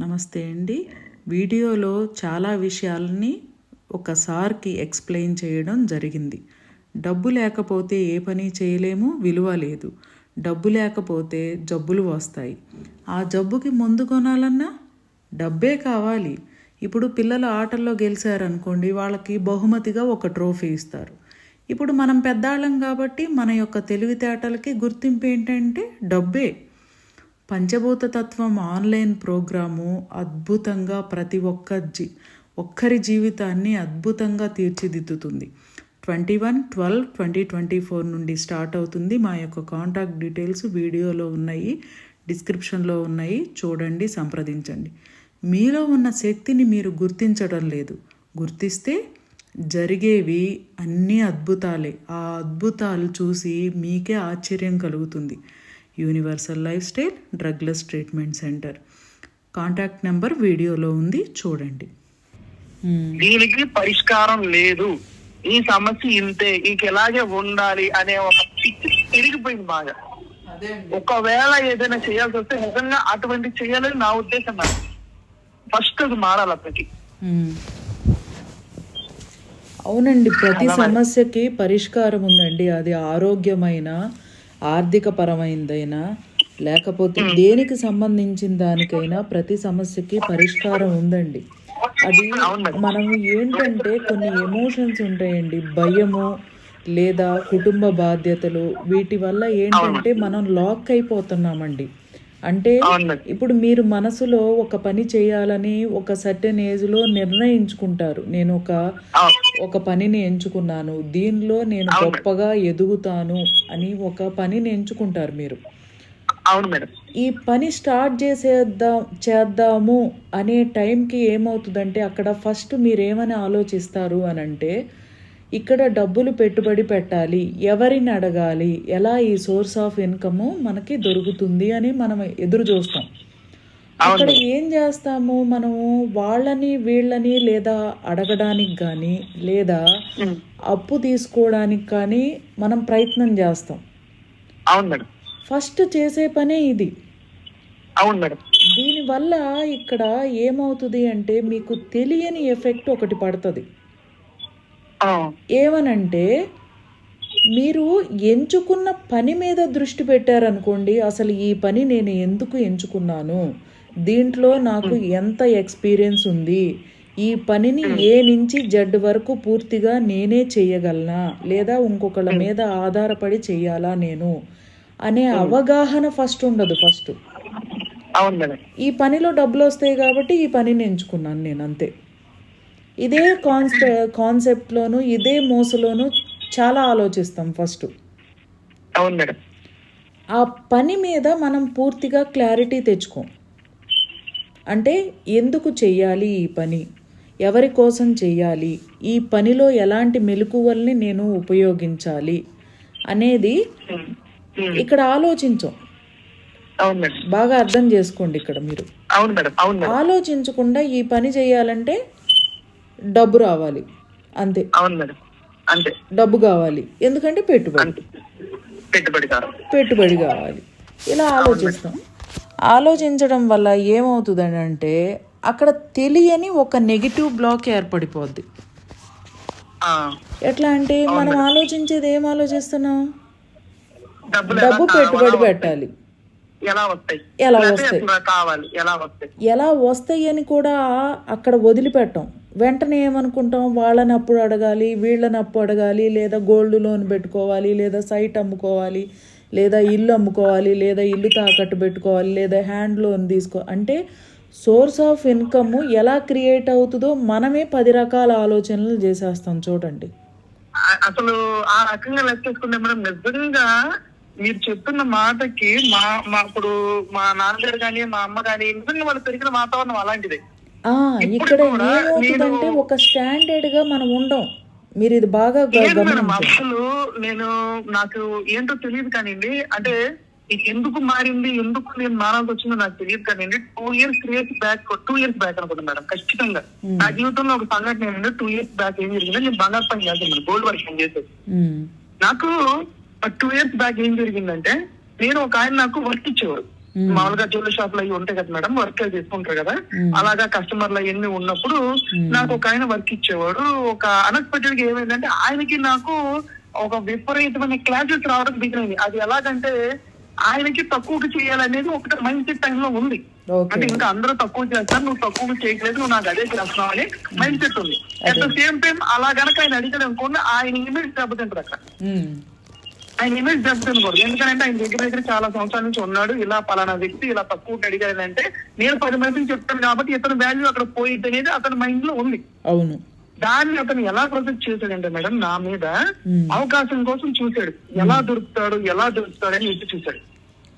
నమస్తే అండి. వీడియోలో చాలా విషయాలని ఒకసారికి ఎక్స్ప్లెయిన్ చేయడం జరిగింది. డబ్బు లేకపోతే ఏ పని చేయలేము, విలువ లేదు. డబ్బు లేకపోతే జబ్బులు వస్తాయి. ఆ జబ్బుకి మందు కొనాలన్నా డబ్బే కావాలి. ఇప్పుడు పిల్లలు ఆటల్లో గెలిచారనుకోండి, వాళ్ళకి బహుమతిగా ఒక ట్రోఫీ ఇస్తారు. ఇప్పుడు మనం పెద్దాళ్ళం కాబట్టి మన యొక్క తెలివితేటలకి గుర్తింపు ఏంటంటే డబ్బే. పంచభూత తత్వం ఆన్లైన్ ప్రోగ్రాము అద్భుతంగా ప్రతి ఒక్కరి జీవితాన్ని అద్భుతంగా తీర్చిదిద్దుతుంది. 21/12/2024 నుండి స్టార్ట్ అవుతుంది. మా యొక్క కాంటాక్ట్ డీటెయిల్స్ వీడియోలో ఉన్నాయి, డిస్క్రిప్షన్లో ఉన్నాయి, చూడండి, సంప్రదించండి. మీలో ఉన్న శక్తిని మీరు గుర్తించడం లేదు. గుర్తిస్తే జరిగేవి అన్నీ అద్భుతాలే. ఆ అద్భుతాలు చూసి మీకే ఆశ్చర్యం కలుగుతుంది. Universal life style drugless treatment centre. Contact number వీడియోలో ఉంది, చూడండి. దీనికి పరిష్కారం లేదు, ఈ సమస్య ఇంతే, ఇంకెలాగే ఉండాలి అనే ఒక పిచ్చి పెరిగిపోయింది బాగా. ఒకవేళ ఏదైనా చేయాల్సి వస్తే నిజంగా అటువంటి చేయాలని నా ఉద్దేశం. నాకు ఫస్ట్ అది మారాలి అప్పటికి. అవునండి, ప్రతి సమస్యకి పరిష్కారం ఉందండి. అది ఆరోగ్యమైన, ఆర్థిక పరమైనదైనా, లేకపోతే దేనికి సంబంధించిన దానికైనా ప్రతి సమస్యకి పరిష్కారం ఉందండి. అది మనం ఏంటంటే కొన్ని ఎమోషన్స్ ఉంటాయండి, భయము లేదా కుటుంబ బాధ్యతలు, వీటి వల్ల ఏంటంటే మనం లాక్ అయిపోతున్నామండి. అంటే ఇప్పుడు మీరు మనసులో ఒక పని చేయాలని ఒక సర్టెన్ ఏజ్లో నిర్ణయించుకుంటారు. నేను ఒక పనిని ఎంచుకున్నాను, దీనిలో నేను గొప్పగా ఎదుగుతాను అని ఒక పనిని ఎంచుకుంటారు మీరు. ఈ పని స్టార్ట్ చేద్దాము అనే టైంకి ఏమవుతుందంటే అక్కడ ఫస్ట్ మీరేమని ఆలోచిస్తారు అనంటే, ఇక్కడ డబ్బులు పెట్టుబడి పెట్టాలి, ఎవరిని అడగాలి, ఎలా ఈ సోర్స్ ఆఫ్ ఇన్కమ్ మనకి దొరుకుతుంది అని మనం ఎదురు చూస్తాం. అక్కడ ఏం చేస్తాము, మనము వాళ్ళని వీళ్ళని లేదా అడగడానికి కానీ లేదా అప్పు తీసుకోవడానికి కానీ మనం ప్రయత్నం చేస్తాం. ఫస్ట్ చేసే పనే ఇది. దీనివల్ల ఇక్కడ ఏమవుతుంది అంటే మీకు తెలియని ఎఫెక్ట్ ఒకటి పడుతుంది. ఏమనంటే, మీరు ఎంచుకున్న పని మీద దృష్టి పెట్టారనుకోండి, అసలు ఈ పని నేను ఎందుకు ఎంచుకున్నాను, దీంట్లో నాకు ఎంత ఎక్స్పీరియన్స్ ఉంది, ఈ పనిని ఏ నుంచి జెడ్ వరకు పూర్తిగా నేనే చేయగలనా లేదా ఇంకొకళ్ళ మీద ఆధారపడి చెయ్యాలా నేను అనే అవగాహన ఫస్ట్ ఉండదు. ఈ పనిలో డబ్బులు వస్తాయి కాబట్టి ఈ పనిని ఎంచుకున్నాను నేను, అంతే. ఇదే కాన్సెప్ట్లోను ఇదే మోసలోను చాలా ఆలోచిస్తాం ఫస్ట్. ఆ పని మీద మనం పూర్తిగా క్లారిటీ తెచ్చుకోం. అంటే ఎందుకు చెయ్యాలి ఈ పని, ఎవరి కోసం చెయ్యాలి, ఈ పనిలో ఎలాంటి మెలకువల్ని నేను ఉపయోగించాలి అనేది ఇక్కడ ఆలోచించం. బాగా అర్థం చేసుకోండి. ఇక్కడ మీరు ఆలోచించకుండా ఈ పని చేయాలంటే డబ్బు రావాలి, అంతే. డబ్బు కావాలి, ఎందుకంటే పెట్టుబడి కావాలి. ఇలా ఆలోచిస్తాం. ఆలోచించడం వల్ల ఏమవుతుందని అంటే అక్కడ తెలియని ఒక నెగిటివ్ బ్లాక్ ఏర్పడిపోద్ది. ఎట్లా అంటే మనం ఆలోచించేది ఏం ఆలోచిస్తున్నాం, డబ్బు పెట్టుబడి పెట్టాలి, ఎలా వస్తాయి అని కూడా అక్కడ వదిలిపెట్టాం. వెంటనే ఏమనుకుంటాం, వాళ్ళని అప్పుడు అడగాలి, వీళ్ళని అప్పు అడగాలి, లేదా గోల్డ్ లోన్ పెట్టుకోవాలి, లేదా సైట్ అమ్ముకోవాలి, లేదా ఇల్లు అమ్ముకోవాలి, లేదా ఇల్లు తాకట్టు పెట్టుకోవాలి, లేదా హ్యాండ్ లోన్ అంటే సోర్స్ ఆఫ్ ఇన్కమ్ ఎలా క్రియేట్ అవుతుందో మనమే 10 రకాల ఆలోచనలు చేసేస్తాం. చూడండి, అసలు ఆ రకంగా లెక్కేసుకుంటే మనం నిజంగా మీరు చెప్తున్న మాటకి ఇప్పుడు మా నాన్నగారు కానీ మా అమ్మ కానీ నిజంగా వాళ్ళు పెరిగిన వాతావరణం అలాంటిదే. ఇక్కడ ఏమవుతుందంటే ఒక స్టాండర్డ్ గా మనం ఉండం. మీరు ఇది బాగా అసలు నాకు ఏంటో తెలియదు కానివ్వండి, అంటే ఇది ఎందుకు మారింది, ఎందుకు నేను మారాల్సి వచ్చిందో నాకు తెలియదు కానివ్వండి. 2 years బ్యాక్ అనుకుంటున్నా మేడం, ఖచ్చితంగా నా జీవితంలో ఒక సంఘటన ఏంటంటే 2 years బ్యాక్ ఏం జరిగిందంటే, నేను బంగారు పని చేస్తాను, గోల్డ్ వర్క్ చేసేది. నాకు 2 years బ్యాక్ ఏం జరిగిందంటే, నేను ఒక ఆయన నాకు వర్క్ ఇచ్చేవాడు, మామూలుగా జ్యువెలరీ షాప్ లో అవి ఉంటాయి కదా మేడం, వర్క్ చేసుకుంటారు కదా, అలాగా కస్టమర్లు అవన్నీ ఉన్నప్పుడు నాకు ఒక ఆయన వర్క్ ఇచ్చేవాడు. ఒక అన్ఎక్స్పెక్టెడ్ గా ఏమైందంటే ఆయనకి నాకు ఒక విపరీతమైన క్లాసెస్ రావడం బిగినైంది. అది ఎలాగంటే ఆయనకి తక్కువకి చేయాలనేది ఒకటి మైండ్ సెట్ టైంలో ఉంది. అంటే ఇంకా అందరూ తక్కువ చేస్తారు, నువ్వు తక్కువ చేయట్లేదు, నువ్వు నాకు అదే చేస్తున్నావు అని మైండ్ సెట్ ఉంది. అట్ ద సేమ్ టైం అలా గనక ఆయన అడిగాడు అనుకోండి, ఆయన ఇమేజ్ దెబ్బతింటారు అక్కడ. ఆయన ఇమేజ్ దెబ్బతినకూడదు. ఎందుకంటే ఆయన దగ్గర చాలా సంవత్సరాల నుంచి ఉన్నాడు, ఇలా పలానా వ్యక్తి ఇలా తక్కువ అడిగాడంటే నేను 10 మందికి చెప్తాను కాబట్టి ఇతని వాల్యూ అక్కడ పోయిద్ది అనేది అతని మైండ్ లో ఉంది. అవును. దాన్ని అతను ఎలా ప్రొజెక్ట్ చేశాడంటే మేడం, నా మీద అవకాశం కోసం చూశాడు, ఎలా దొరుకుతాడు అని ఎత్తి చూశాడు.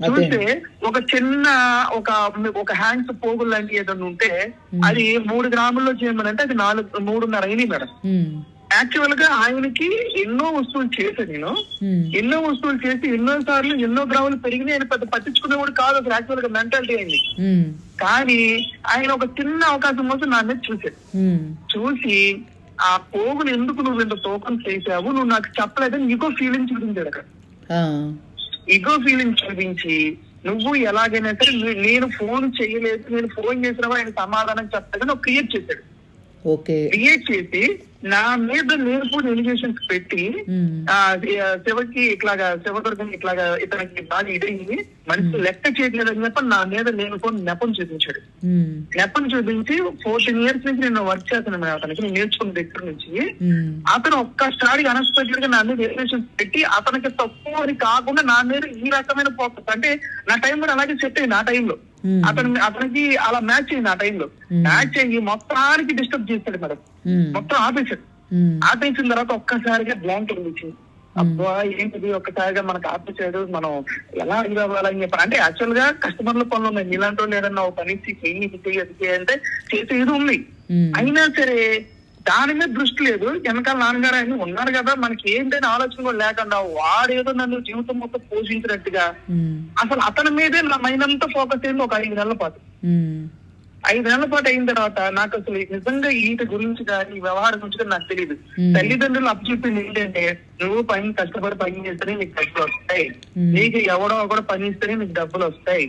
చూస్తే ఒక చిన్న ఒక హ్యాండ్స్ పోగులు లాంటి ఏదైనా ఉంటే అది 3 గ్రాముల్లో చేయమనంటే అది 3.5 అయినాయి మేడం. యాక్చువల్ గా ఆయనకి ఎన్నో వస్తువులు చేశాను నేను, ఎన్నో వస్తువులు చేసి ఎన్నో సార్లు ఎన్నో గ్రాములు పెరిగినాయి. ఆయన పెద్ద పట్టించుకునేవాడు కాదు అసలు, యాక్చువల్ గా మెంటాలిటీ అయింది. కానీ ఆయన ఒక చిన్న అవకాశం కోసం నా మీద చూశాడు. చూసి ఆ పోగులు ఎందుకు నువ్వు ఇంత తూకం చేసావు, నువ్వు నాకు చెప్పలేదని ఈగో ఫీలింగ్ చూపించాడు అక్కడ. ఈగో ఫీలింగ్ చూపించి నువ్వు ఎలాగైనా సరే నేను ఫోన్ చేయలేదు, నేను ఫోన్ చేసినావా ఆయన సమాధానం చెప్తాడని ఒక క్రియేట్ చేశాడు. క్రియేట్ చేసి నా మీద లేనిపోయిన ఎలిగేషన్స్ పెట్టి శివకి శివదుర్గం ఇట్లాగా ఇతనికి బాగా ఇదైంది, మనిషి లెక్క చేయట్లేదని చెప్పి నా మీద లేనిపోయిన నెపం చూపించాడు. నెపం చూపించి 14 years నుంచి నేను వర్క్ చేస్తున్నాను అతనికి, నేను నేర్చుకున్న దగ్గర నుంచి. అతను ఒక్కసారి అన్ఎక్స్పెక్టెడ్ గా నా మీద ఎలిగేషన్స్ పెట్టి అతనికి తక్కువ అని కాకుండా నా మీద ఈ రకమైన ఫోకస్, అంటే నా టైం కూడా అలాగే సెట్ అయింది. ఆ టైంలో అతనికి అలా మ్యాచ్ అయింది. ఆ టైంలో మ్యాచ్ అయ్యి మొత్తానికి డిస్టర్బ్ చేస్తాడు మేడం, మొత్తం ఆపేసాడు. ఆపేసిన తర్వాత ఒక్కసారిగా బ్లాంక్ అనిపించింది. అబ్బా ఏంటిది, ఒక్కసారిగా మనకు ఆపేసాడు, మనం ఎలా అవ్వాలని చెప్పారు. అంటే యాక్చువల్ గా కస్టమర్ల పనులు ఉన్నాయి, ఇలాంటి వాళ్ళు ఏదన్నా ఒక పని అంటే చేసే ఇది ఉంది. అయినా సరే దాని మీద దృష్టి లేదు. వెనకాల నాన్నగారు ఆయన ఉన్నారు కదా, మనకి ఏంటని ఆలోచన కూడా లేకుండా వాడేదో నన్ను జీవితం మొత్తం పోషించినట్టుగా అసలు అతని మీదే నా మైండ్ అంతా ఫోకస్ అయింది. ఒక 5 నెలల పాటు 5 నెలల పాటు అయిన తర్వాత నాకు అసలు నిజంగా వీటి గురించి కానీ వ్యవహారం గురించి కానీ నాకు తెలియదు. తల్లిదండ్రులు అప్పచెప్పింది ఏంటంటే, నువ్వు కష్టపడి పని చేస్తేనే నీకు డబ్బులు వస్తాయి, నీకు ఎవడో కూడా పని ఇస్తేనే నీకు డబ్బులు వస్తాయి,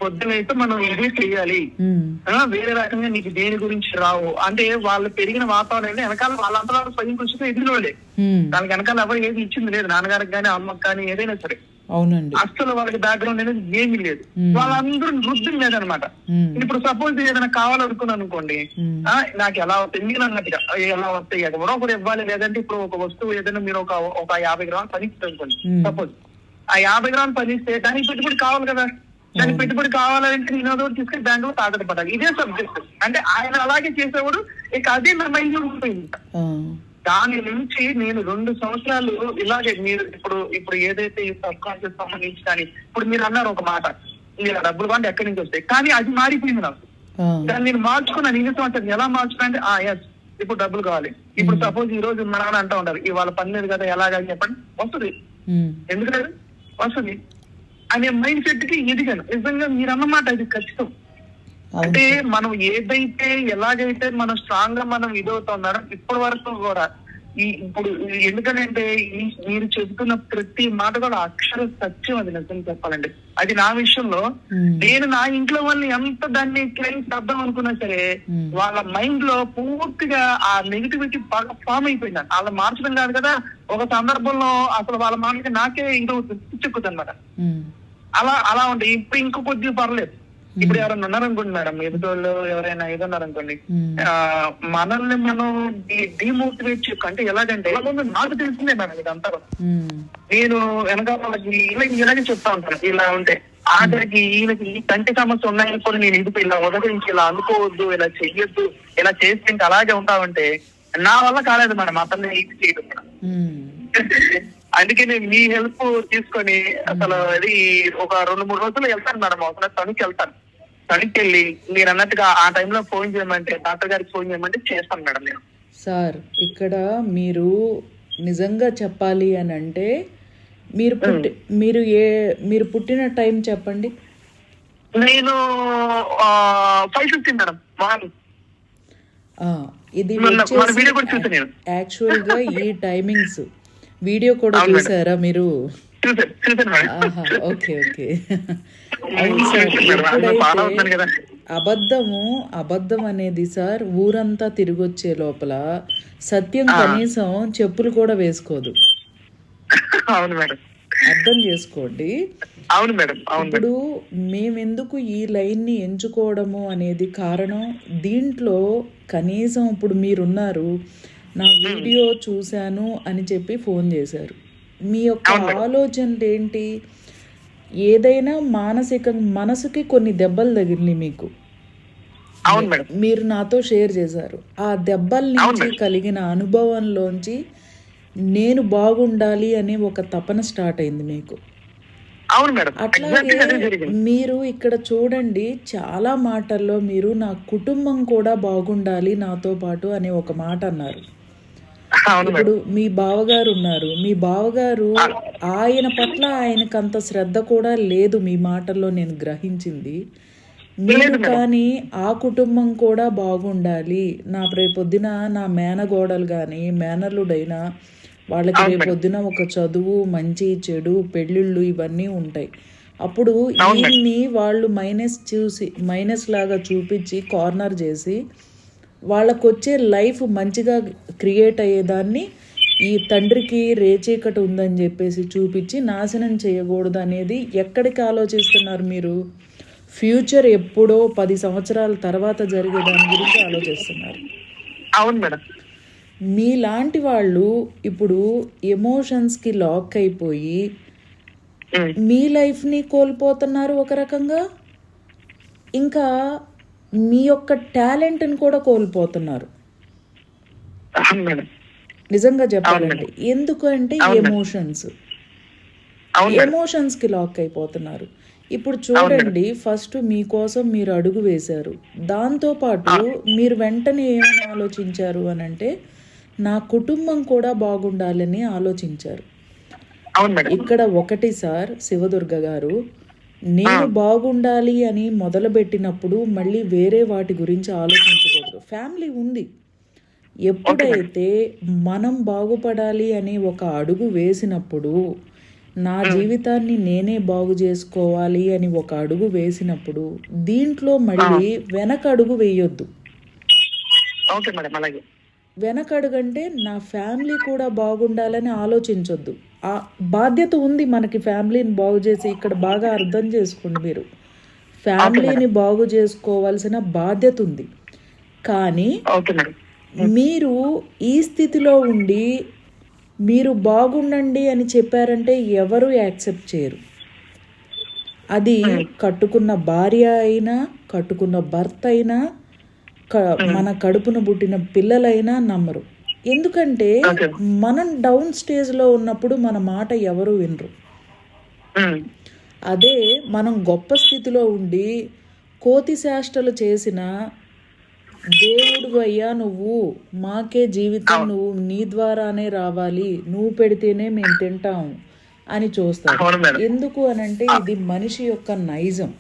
పొద్దునైతే మనం ఇది చెయ్యాలి, వేరే రకంగా నీకు దేని గురించి రావు. అంటే వాళ్ళు పెరిగిన వాతావరణం వెనకాల వాళ్ళంతా స్వయం కృషితో ఎదిగిన వాళ్ళే, దానికి వెనకాల ఎవరు ఏది ఇచ్చింది లేదు, నాన్నగారికి కానీ అమ్మకి కానీ ఏదైనా సరే. అవునండి. అసలు వాళ్ళకి బ్యాక్గ్రౌండ్ అనేది ఏమీ లేదు, వాళ్ళందరూ వృద్ధి లేదనమాట. ఇప్పుడు సపోజ్ ఏదైనా కావాలనుకున్నాను అనుకోండి, నాకు ఎలా వస్తాయి మీరు అన్నట్టుగా ఎలా వస్తాయి, ఎవరో ఒకరు ఇవ్వాలి. లేదంటే ఇప్పుడు ఒక వస్తువు ఏదైనా మీరు ఒక 50 గ్రాములు పనిస్తారు అనుకోండి, సపోజ్ ఆ 50 గ్రాములు పనిస్తే దానికి పెట్టుబడి కావాలి కదా, దానికి పెట్టుబడి కావాలంటే నేను ఏదో తీసుకుని బ్యాంక్ లో తాకట్టు పడాలి. ఇదే సబ్జెక్ట్. అంటే ఆయన అలాగే చేసేవాడు, ఇక అదే నా మైండ్ లో ఉండిపోయింది. దాని నుంచి నేను 2 సంవత్సరాలు ఇలాగే మీరు ఇప్పుడు ఏదైతే ఈ సబ్ కాన్షియస్ సంబంధించి కానీ ఇప్పుడు మీరు అన్నారు ఒక మాట, మీరు డబ్బులు అంటే ఎక్కడి నుంచి వస్తాయి, కానీ అది మారిపోయింది నాకు. దాన్ని నేను మార్చుకున్నాను. 2 సంవత్సరాలు ఎలా మార్చుకున్నా అంటే ఎస్ ఇప్పుడు డబ్బులు కావాలి. ఇప్పుడు సపోజ్ ఈ రోజు మన అంటూ ఉంటారు, ఇవాళ పని లేదు కదా ఎలాగని చెప్పండి, వస్తుంది. ఎందుకంటే వస్తుంది అనే మైండ్ సెట్ కి ఎదిగాను. నిజంగా మీరు అన్నమాట అది ఖచ్చితం. అంటే మనం ఏదైతే ఎలాగైతే మనం స్ట్రాంగ్ గా మనం ఇదవుతున్నారో ఇప్పటి వరకు కూడా ఇప్పుడు ఎందుకంటే మీరు చెబుతున్న ప్రతి మాట కూడా అక్షర సత్యం. అది నిజం చెప్పాలంటే అది నా విషయంలో నేను నా ఇంట్లో వాళ్ళని ఎంత దాన్ని క్లైమ్ చేద్దాం అనుకున్నా సరే వాళ్ళ మైండ్ లో పూర్తిగా ఆ నెగిటివిటీ బాగా ఫామ్ అయిపోయింది. వాళ్ళ మార్చడం కాదు కదా, ఒక సందర్భంలో అసలు వాళ్ళ మాటకి నాకే ఇదవుతుంది చెక్కుతుంది అనమాట. అలా ఉంటాయి. ఇప్పుడు ఇంకో కొద్దిగా పర్లేదు. ఇప్పుడు ఎవరైనా ఉన్నారనుకోండి మేడం, ఎదుటోళ్ళు ఎవరైనా ఏదన్నారనుకోండి, మనల్ని మనం డిమోటివేట్ చేయకు. అంటే ఎలాగంటే నాకు తెలిసిందే మేడం ఇదంతా. నేను వెనకాల వాళ్ళకి ఇలాగే చెప్తా ఉంటాను, ఇలా ఉంటే ఆఖరికి ఈయనకి ఈ కంటి సమస్య ఉన్నాయని కూడా నేను ఇది ఇలా ఉదరించి ఇలా అనుకోవద్దు, ఇలా చెయ్యొద్దు, ఇలా చేస్తే ఇంకా అలాగే ఉంటామంటే నా వల్ల కాలేదు మేడం అతన్ని ఇది చేయడం మేడం. అందుకే నేను మీ హెల్ప్ తీసుకొని అసలు అది ఒక 2-3 రోజులు వెళ్తాను మేడం, అవసరం తణుకు వెళ్తాను. తణుకు వెళ్ళి మీరు అన్నట్టుగా ఆ టైంలో ఫోన్ చేయమంటే, డాక్టర్ గారికి ఫోన్ చేయమంటే చేస్తాను మేడం నేను. సార్ ఇక్కడ మీరు నిజంగా చెప్పాలి అని అంటే మీరు పుట్టిన టైం చెప్పండి. నేను 5:15 మేడం మార్నింగ్. ఇది యాక్చువల్ గా ఈ టైమింగ్స్ వీడియో కూడా చూసారా మీరు? చూసాను మేడం. ఆహా! ఓకే. ఓకే. అవును సార్. మేడం ఫాలో ఎప్పుడైతే అవుతున్నాను కదా. అబద్ధం అనేది సార్ ఊరంతా తిరిగొచ్చే లోపల సత్యం ఆ, కనీసం చెప్పులు కూడా వేసుకోదు. అవును మేడం. అర్థం చేసుకోండి. అవును మేడం. అవును మేడం. ఇప్పుడు మేమెందుకు ఈ లైన్‌ని ఎంచుకోవడము అనేది కారణం దీంట్లో కనీసం ఇప్పుడు మీరున్నారు. నా వీడియో చూశాను అని చెప్పి ఫోన్ చేశారు. మీ యొక్క అవును మేడం. ఆలోచనలేంటి? ఏదైనా మనసుకి కొన్ని దెబ్బలు తగిలినియి మీకు. అవును మేడం. మీరు నాతో షేర్ చేశారు. ఆ దెబ్బల అవును నుంచి మేడం. కలిగిన అనుభవంలోంచి నేను బాగుండాలి అనే ఒక తపన స్టార్ట్ అయింది మీకు. అవును మేడం. అట్లాగే ఎగ్జాక్ట్‌గా అదే జరిగింది. మీరు ఇక్కడ చూడండి చాలా మాటల్లో మీరు నా కుటుంబం కూడా బాగుండాలి నాతో పాటు అనే ఒక మాట అన్నారు. అవును ఇప్పుడు మేడం. మీ బావగారు ఉన్నారు. మీ బావగారు ఆ, ఆయన పట్ల ఆయనకంత శ్రద్ధ కూడా లేదు మీ మాటల్లో నేను గ్రహించింది. మీరు లేదు మేడం. కానీ ఆ కుటుంబం కూడా బాగుండాలి. రేపొద్దున నా మేనగోడలు గాని, మేనల్లుడైనా వాళ్ళకి అవును మేడం. రేపొద్దున ఒక చదువు, మంచి, చెడు, పెళ్ళిళ్ళు ఇవన్నీ ఉంటాయి. అప్పుడు అవును మేడం. ఈయన్ని వాళ్ళు మైనస్ లాగా చూపించి కార్నర్ చేసి వాళ్ళకొచ్చే లైఫ్ మంచిగా క్రియేట్ అయ్యేదాన్ని ఈ తండ్రికి రేచీకటి ఉందని చెప్పేసి చూపించి నాశనం చేయకూడదు అనేది ఎక్కడికి ఆలోచిస్తున్నారు మీరు? ఫ్యూచర్ ఎప్పుడో 10 సంవత్సరాల తర్వాత జరిగే దాని గురించి ఆలోచిస్తున్నారు. అవును మేడం. మీలాంటి వాళ్ళు ఇప్పుడు ఎమోషన్స్కి లాక్ అయిపోయి ఉమ్, మీ లైఫ్ని కోల్పోతున్నారు ఒక రకంగా. ఇంకా మీ యొక్క టాలెంట్ని కూడా కోల్పోతున్నారు. అవును మేడం. నిజంగా అవును చెప్పాలంటే మేడం. ఎందుకు అంటే అవును మేడం. ఎమోషన్స్ అవును మేడం. ఎమోషన్స్కి లాక్ అయిపోతున్నారు. ఇప్పుడు అవును మేడం. చూడండి ఫస్ట్ మీకోసం మీరు అడుగు వేశారు. దాంతోపాటు ఆ, మీరు వెంటనే ఏమని ఆలోచించారు అని అంటే నా కుటుంబం కూడా బాగుండాలని ఆలోచించారు. అవును మేడం. ఇక్కడ ఒకటి సార్ శివదుర్గ గారు, ఆ, నేను బాగుండాలి అని మొదలుపెట్టినప్పుడు మళ్ళీ వేరే వాటి గురించి ఆలోచించకూడదు. ఫ్యామిలీ ఉంది. Okay madam. ఎప్పుడైతే మనం బాగుపడాలి అని ఒక అడుగు వేసినప్పుడు నా జీవితాన్ని నేనే బాగు చేసుకోవాలి అని ఒక అడుగు వేసినప్పుడు దీంట్లో మళ్ళీ వెనక అడుగు వేయొద్దు. Okay madam. అలాగే. వెనకడుగంటే నా ఫ్యామిలీ కూడా బాగుండాలని ఆలోచించొద్దు. ఆ బాధ్యత ఉంది మనకి ఫ్యామిలీని బాగు చేసి. ఇక్కడ బాగా అర్థం చేసుకోండి మీరు. Okay madam. ఫ్యామిలీని బాగు చేసుకోవాల్సిన బాధ్యత ఉంది. కానీ ఓకే మేడం. మీరు ఈ స్థితిలో ఉండి మీరు బాగుండండి అని చెప్పారంటే ఎవరు యాక్సెప్ట్ చేయరు. అది కట్టుకున్న భార్య అయినా, కట్టుకున్న భర్త అయినా, మన కడుపున పుట్టిన పిల్లలైనా నమ్మరు. ఎందుకంటే ఓకే. మనం డౌన్ స్టేజ్లో ఉన్నప్పుడు మన మాట ఎవరు వినరు. ఉమ్, అదే మనం గొప్ప స్థితిలో ఉండి కోతి చేష్టలు చేసిన దేవుడు అయ్యా నువ్వు, మాకే జీవితం, నువ్వు నీ ద్వారానే రావాలి, నువ్వు పెడితేనే మేము తింటాం అని చూస్తారు. అవును మేడం. ఎందుకు అనంటే ఇది మనిషి యొక్క నైజం.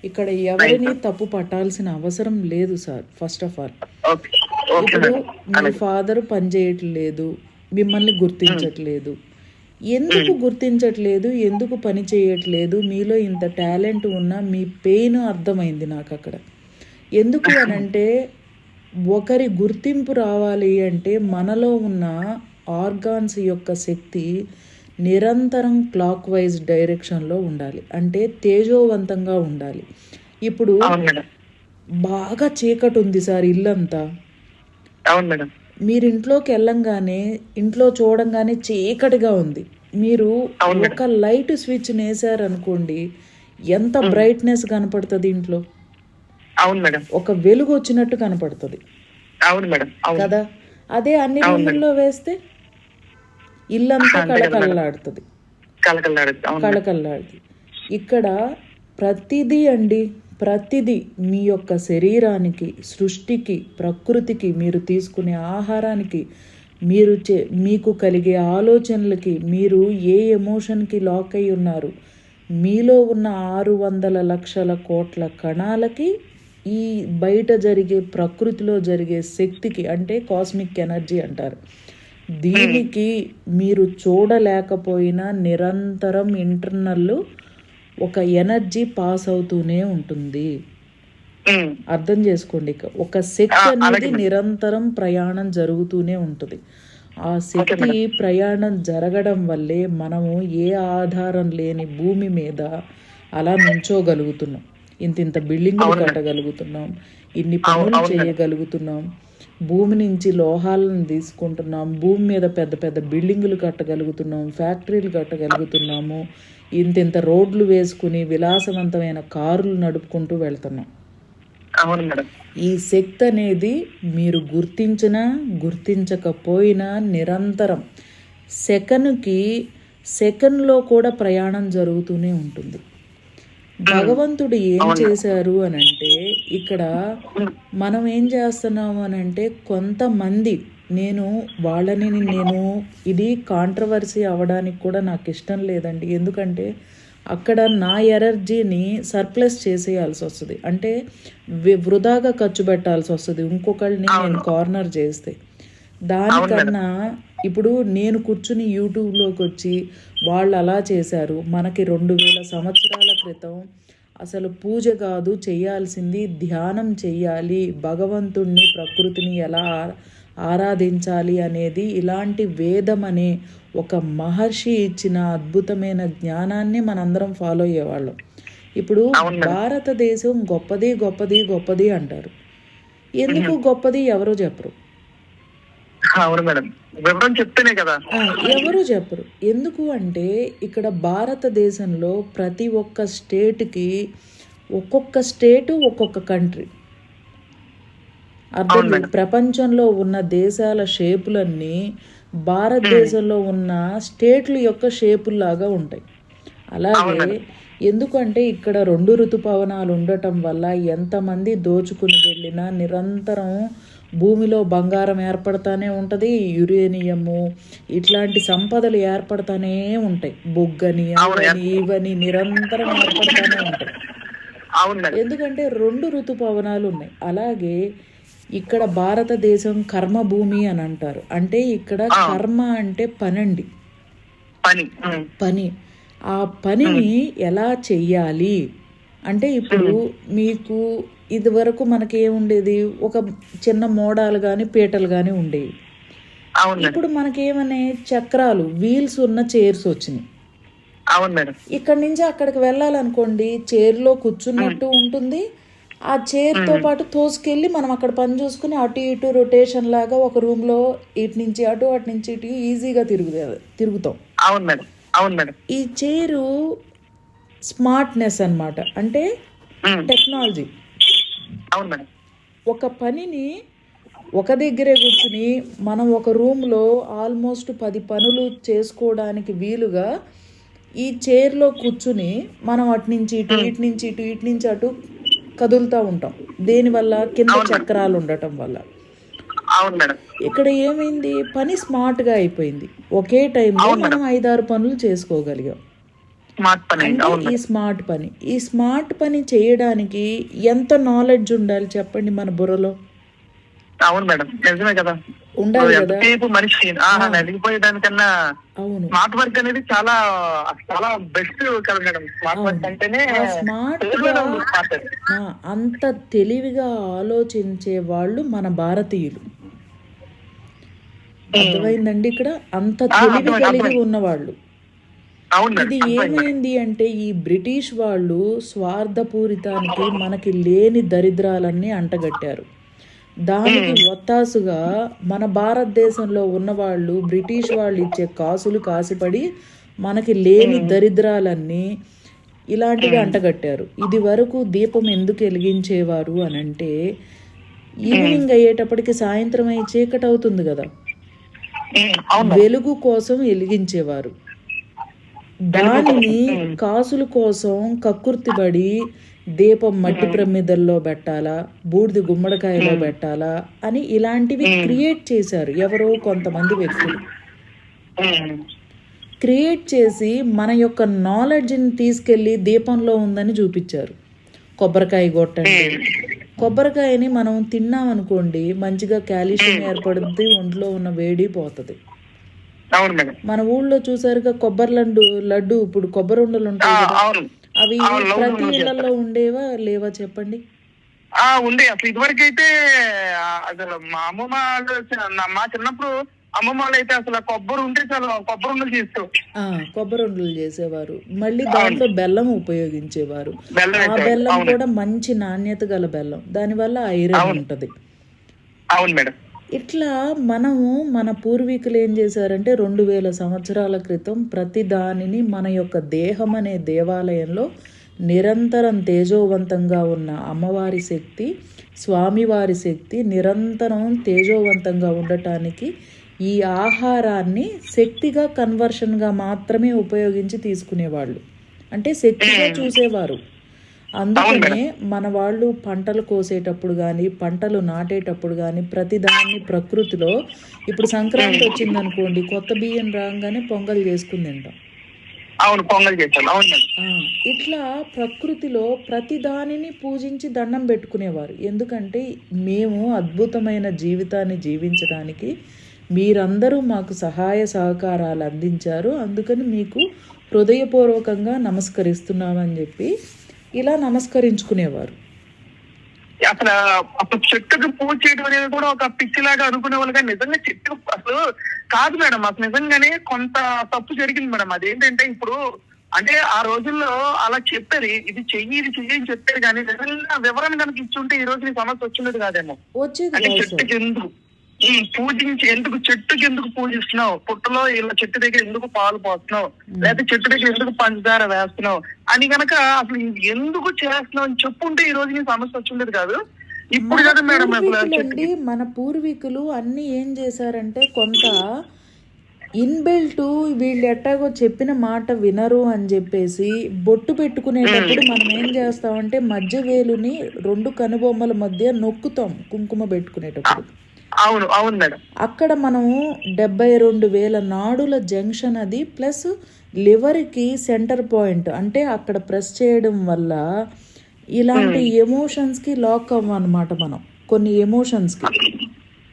ఇక్కడ ఎవరిని తప్పు పట్టాల్సిన అవసరం లేదు sir. First of all okay. Okay ఇప్పుడు మేడం. మీ అలాగే. ఫాదర్ పని చేయట్లేదు, మిమ్మల్ని గుర్తించట్లేదు. ఎందుకు గుర్తించట్లేదు, ఎందుకు పని చేయట్లేదు? మీలో ఇంత టాలెంట్ ఉన్నా మీ పెయిన్ అర్థమైంది నాకు అక్కడ. ఎందుకు అనంటే ఒకరి గుర్తింపు రావాలి అంటే మనలో ఉన్న ఆర్గాన్స్ యొక్క శక్తి నిరంతరం క్లాక్ వైజ్ డైరెక్షన్లో ఉండాలి. అంటే తేజోవంతంగా ఉండాలి. ఇప్పుడు అవును మేడం. బాగా చీకటి ఉంది సార్ ఇల్లంతా. అవును మేడం. మీరు ఇంట్లోకి వెళ్ళంగానే ఇంట్లో చూడంగానే చీకటిగా ఉంది. మీరు అవును మేడం. ఒక లైట్ స్విచ్ వేసారనుకోండి ఎంత బ్రైట్నెస్ కనపడుతుంది ఇంట్లో. అవును మేడం. ఒక వెలుగు వచ్చినట్టు కనపడుతుంది అవును మేడం. అవును. కదా. అదే అన్ని అవును మేడం. రూముల్లో వేస్తే ఇల్లంతా అంతే కదా మేడం. కళకళలాడుతుంది. కలకలాడుతుంది. అవును మేడం. కళకళలాడుతుంది. ఇక్కడ ప్రతిదీ అండి, ప్రతిదీ మీ యొక్క శరీరానికి, సృష్టికి, ప్రకృతికి, మీరు తీసుకునే ఆహారానికి, మీకు కలిగే ఆలోచనలకి, మీరు ఏ ఎమోషన్కి లాక్ అయి ఉన్నారు, మీలో ఉన్న 600 లక్షల కోట్ల కణాలకి, ఈ బయట జరిగే ప్రకృతిలో జరిగే శక్తికి, అంటే కాస్మిక్ ఎనర్జీ అంటారు, దీనికి మీరు చూడలేకపోయినా నిరంతరం ఇంటర్నల్ ఒక ఎనర్జీ పాస్ అవుతూనే ఉంటుంది. అర్థం చేసుకోండి. ఒక శక్తి అనేది నిరంతరం ప్రయాణం జరుగుతూనే ఉంటుంది. ఆ శక్తి ప్రయాణం జరగడం వల్లే మనము ఏ ఆధారం లేని భూమి మీద అలా నుంచోగలుగుతున్నాం, ఇంత బిల్డింగులు కట్టగలుగుతున్నాం, ఇన్ని పనులు చేయగలుగుతున్నాం, భూమి నుంచి లోహాలను తీసుకుంటున్నాం, భూమి మీద పెద్ద పెద్ద బిల్డింగులు కట్టగలుగుతున్నాం, ఫ్యాక్టరీలు కట్టగలుగుతున్నాము, ఇంత రోడ్లు వేసుకుని విలాసవంతమైన కారులు నడుపుకుంటూ వెళ్తున్నాం. ఈ శక్తి అనేది మీరు గుర్తించినా గుర్తించకపోయినా నిరంతరం సెకండ్లో కూడా ప్రయాణం జరుగుతూనే ఉంటుంది. భగవంతుడు ఏం చేశారు అని అంటే, ఇక్కడ మనం ఏం చేస్తున్నాము అని అంటే, కొంతమంది నేను ఇది కాంట్రవర్సీ అవ్వడానికి కూడా నాకు ఇష్టం లేదండి. ఎందుకంటే అక్కడ నా ఎనర్జీని సర్ప్లస్ చేసేయాల్సి వస్తుంది, అంటే వృధాగా ఖర్చు పెట్టాల్సి వస్తుంది ఇంకొకళ్ళని నేను కార్నర్ చేస్తే. దానికన్నా ఇప్పుడు నేను కూర్చుని యూట్యూబ్లోకి వచ్చి వాళ్ళు అలా చేశారు, మనకి 2000 సంవత్సరాల క్రితం అసలు పూజ కాదు చేయాల్సింది, ధ్యానం చెయ్యాలి, భగవంతుణ్ణి ప్రకృతిని ఎలా ఆరాధించాలి అనేది, ఇలాంటి వేదం అనే ఒక మహర్షి ఇచ్చిన అద్భుతమైన జ్ఞానాన్ని మనందరం ఫాలో అయ్యేవాళ్ళం. ఇప్పుడు భారతదేశం గొప్పది గొప్పది గొప్పది అంటారు. ఎందుకు గొప్పది ఎవరో చెప్పరు. ఎవరు చెప్పరు. ఎందుకు అంటే ఇక్కడ భారతదేశంలో ప్రతి ఒక్క స్టేట్కి ఒక్కొక్క స్టేటు ఒక్కొక్క కంట్రీ. అర్థం. ప్రపంచంలో ఉన్న దేశాల షేపులన్నీ భారతదేశంలో ఉన్న స్టేట్ల యొక్క షేపుల్లాగా ఉంటాయి. అలాగే ఎందుకంటే ఇక్కడ 2 ఋతుపవనాలు ఉండటం వల్ల ఎంతమంది దోచుకుని వెళ్ళినా నిరంతరం భూమిలో బంగారం ఏర్పడతానే ఉంటుంది, యురేనియము ఇట్లాంటి సంపదలు ఏర్పడతానే ఉంటాయి, బొగ్గని అవని ఇవని నిరంతరం ఏర్పడతానే ఉంటాయి. ఎందుకంటే 2 ఋతుపవనాలు ఉన్నాయి. అలాగే ఇక్కడ భారతదేశం కర్మభూమి అని అంటారు. అంటే ఇక్కడ కర్మ అంటే పనండి, పని. ఆ పనిని ఎలా చెయ్యాలి అంటే, ఇప్పుడు మీకు ఇది వరకు మనకేముండేది, ఒక చిన్న మోడాలు కానీ పీటలు కానీ ఉండేవి. ఇప్పుడు మనకేమనే చక్రాలు, వీల్స్ ఉన్న చైర్స్ వచ్చినాయి. ఇక్కడ నుంచి అక్కడికి వెళ్ళాలనుకోండి, చైర్లో కూర్చున్నట్టు ఉంటుంది, ఆ చైర్తో పాటు తోసుకెళ్ళి మనం అక్కడ పని చూసుకుని అటు ఇటు రొటేషన్ లాగా ఒక రూమ్లో ఇటు నుంచి అటు అటు నుంచి ఇటు ఈజీగా తిరుగుతాం. ఈ చైరు స్మార్ట్నెస్ అన్నమాట, అంటే టెక్నాలజీ. ఒక పనిని ఒక దగ్గరే కూర్చుని మనం ఒక రూమ్లో ఆల్మోస్ట్ 10 పనులు చేసుకోవడానికి వీలుగా ఈ చైర్లో కూర్చుని మనం అటు నుంచి ఇటు ఇటు నుంచి ఇటు ఇటు నుంచి అటు కదులుతూ ఉంటాం. దేనివల్ల? కింద చక్రాలు ఉండటం వల్ల. ఇక్కడ ఏమైంది, పని స్మార్ట్గా అయిపోయింది. ఒకే టైంలో మనం 5-6 పనులు చేసుకోగలిగాం. ఈ స్మార్ట్ పని చేయడానికి ఎంత నాలెడ్జ్ ఉండాలి చెప్పండి మన బుర్రలో? ఉండాలి కదా. స్మార్ట్ వర్క్ అనేది చాలా చాలా బెస్ట్ కదా మేడం. స్మార్ట్ వర్క్ అంటేనే అంత తెలివిగా ఆలోచించే వాళ్ళు మన భారతీయులు. అర్థమైందండి? ఇక్కడ అంత తెలివి కలిగి ఉన్నవాళ్ళు. ఇది ఏమైంది అంటే, ఈ బ్రిటిష్ వాళ్ళు స్వార్థపూరితానికి మనకి లేని దరిద్రాలన్నీ అంటగట్టారు. దానికి ఒత్తాసుగా మన భారతదేశంలో ఉన్నవాళ్ళు బ్రిటిష్ వాళ్ళు ఇచ్చే కాసులు కాసిపడి మనకి లేని దరిద్రాలన్నీ ఇలాంటివి అంటగట్టారు. ఇది వరకు దీపం ఎందుకు వెలిగించేవారు అని అంటే, ఈవినింగ్ అయ్యేటప్పటికి సాయంత్రం అయ్యి చీకటి అవుతుంది కదా, వెలుగు కోసం వెలిగించేవారు. దానిని కాసుల కోసం కక్కుర్తిపడి దీపం మట్టి ప్రమిదల్లో పెట్టాలా, బూడిది గుమ్మడికాయలో పెట్టాలా అని ఇలాంటివి క్రియేట్ చేశారు ఎవరో కొంతమంది వ్యక్తులు. క్రియేట్ చేసి మన యొక్క నాలెడ్జ్ని తీసుకెళ్ళి దీపంలో ఉందని చూపించారు. కొబ్బరికాయ కొట్టండి, కొబ్బరికాయని మనం తిన్నామనుకోండి మంచిగా కాల్షియం ఏర్పడుతుంది, ఒంట్లో ఉన్న వేడి పోతుంది. అవును మేడం. మన ఊళ్ళో చూసారుగా కొబ్బరి లడ్డు ఇప్పుడు కొబ్బరి ఉండలు ఉంటాయి కదా, అవును. అవి అవును. లౌడ్ ప్రతి రూమ్‌లో ఇళ్లలో చేస్తారు. ఉండేవా లేవా చెప్పండి? ఉంది. అసలు ఇదివరకైతే అసలు మా అమ్మమ్మ వాళ్ళు మా చిన్నప్పుడు అమ్మమ్మ వాళ్ళైతే అసలు కొబ్బరి ఉంటే చాలు కొబ్బరి ఉండలు చేస్తారు. ఆ, కొబ్బరి ఉండలు చేసేవారు. మళ్ళీ అవును. దాంట్లో బెల్లం ఉపయోగించేవారు. బెల్లం ఆ వేసేవారు. బెల్లం అవును. కూడా మంచి నాణ్యత గల బెల్లం, దానివల్ల ఐరన్ అవును. ఉంటుంది. అవును మేడం. ఇట్లా మనము మన పూర్వీకులు ఏం చేశారంటే 2000 సంవత్సరాల క్రితం ప్రతి దానిని మన యొక్క దేహం అనే దేవాలయంలో నిరంతరం తేజోవంతంగా ఉన్న అమ్మవారి శక్తి, స్వామివారి శక్తి నిరంతరం తేజోవంతంగా ఉండటానికి ఈ ఆహారాన్ని శక్తిగా కన్వర్షన్గా మాత్రమే ఉపయోగించి తీసుకునేవాళ్ళు, అంటే శక్తిగా హ్మ్. చూసేవారు. అవును అందుకనే మేడం. మన వాళ్ళు పంటలు కోసేటప్పుడు కానీ పంటలు నాటేటప్పుడు కానీ ప్రతిదాన్ని ప్రకృతిలో, ఇప్పుడు సంక్రాంతి హ్మ్. వచ్చిందనుకోండి, కొత్త బియ్యం రాగానే పొంగల్ చేసుకుని తింటాం. అవును. పొంగల్ చేశాను. అవును మేడం. ఆ, ఇట్లా ప్రకృతిలో ప్రతి దానిని పూజించి దండం పెట్టుకునేవారు. ఎందుకంటే మేము అద్భుతమైన జీవితాన్ని జీవించడానికి మీరందరూ మాకు సహాయ సహకారాలు అందించారు, అందుకని మీకు హృదయపూర్వకంగా నమస్కరిస్తున్నామని చెప్పి ఇలా నమస్కరించుకునేవారు. అసలు అసలు చెట్టుకు పూజ చేయడం అనేది కూడా ఒక పిచ్చిలాగా అనుకునే వాళ్ళు, కానీ నిజంగా చెట్టు అసలు కాదు మేడం. అసలు నిజంగానే కొంత తప్పు జరిగింది మేడం. అదేంటంటే ఇప్పుడు అంటే ఆ రోజుల్లో అలా చెప్పారు, ఇది చెయ్యి ఇది చెయ్యి అని చెప్పారు, కానీ నిజంగా వివరణ కనుక ఇచ్చుంటే ఈ రోజు ఈ సమస్య వచ్చినది కాదేమో. వచ్చేది అంటే కాదు సార్. చెట్టుకి ఎందుకు పూజించి ఎందుకు చెట్టుకి ఎందుకు పూజిస్తున్నావు, పుట్టలో ఇలా చెట్టు దగ్గర ఎందుకు పాలు పోస్తున్నావు, లేకపోతే చెట్టు దగ్గర ఎందుకు పంచదార వేస్తున్నావు అని గనక అసలు ఎందుకు చేస్తున్నావు అని చెప్పుంటే ఈ రోజు నీ సమస్య వచ్చిండేది కాదు. ఇప్పుడు మన కదా మేడం అసలు పూర్వీకులండి, చెట్టుకి మన పూర్వీకులు అన్నీ ఏం చేశారంటే కొంత ఇన్బిల్ట్, వీళ్ళు ఎట్టాగో చెప్పిన మాట వినరు అని చెప్పేసి బొట్టు పెట్టుకునేటప్పుడు మనం ఏం చేస్తామంటే మధ్య వేలుని 2 కనుబొమ్మల మధ్య నొక్కుతాం కుంకుమ పెట్టుకునేటప్పుడు. అవును. అవును మేడం. అక్కడ మనము 72,000 నాడుల జంక్షన్ అది, ప్లస్ లివర్కి సెంటర్ పాయింట్, అంటే అక్కడ ప్రెస్ చేయడం వల్ల ఇలాంటి ఎమోషన్స్కి లాక్ అవ్వనమాట మనం. కొన్ని ఎమోషన్స్కి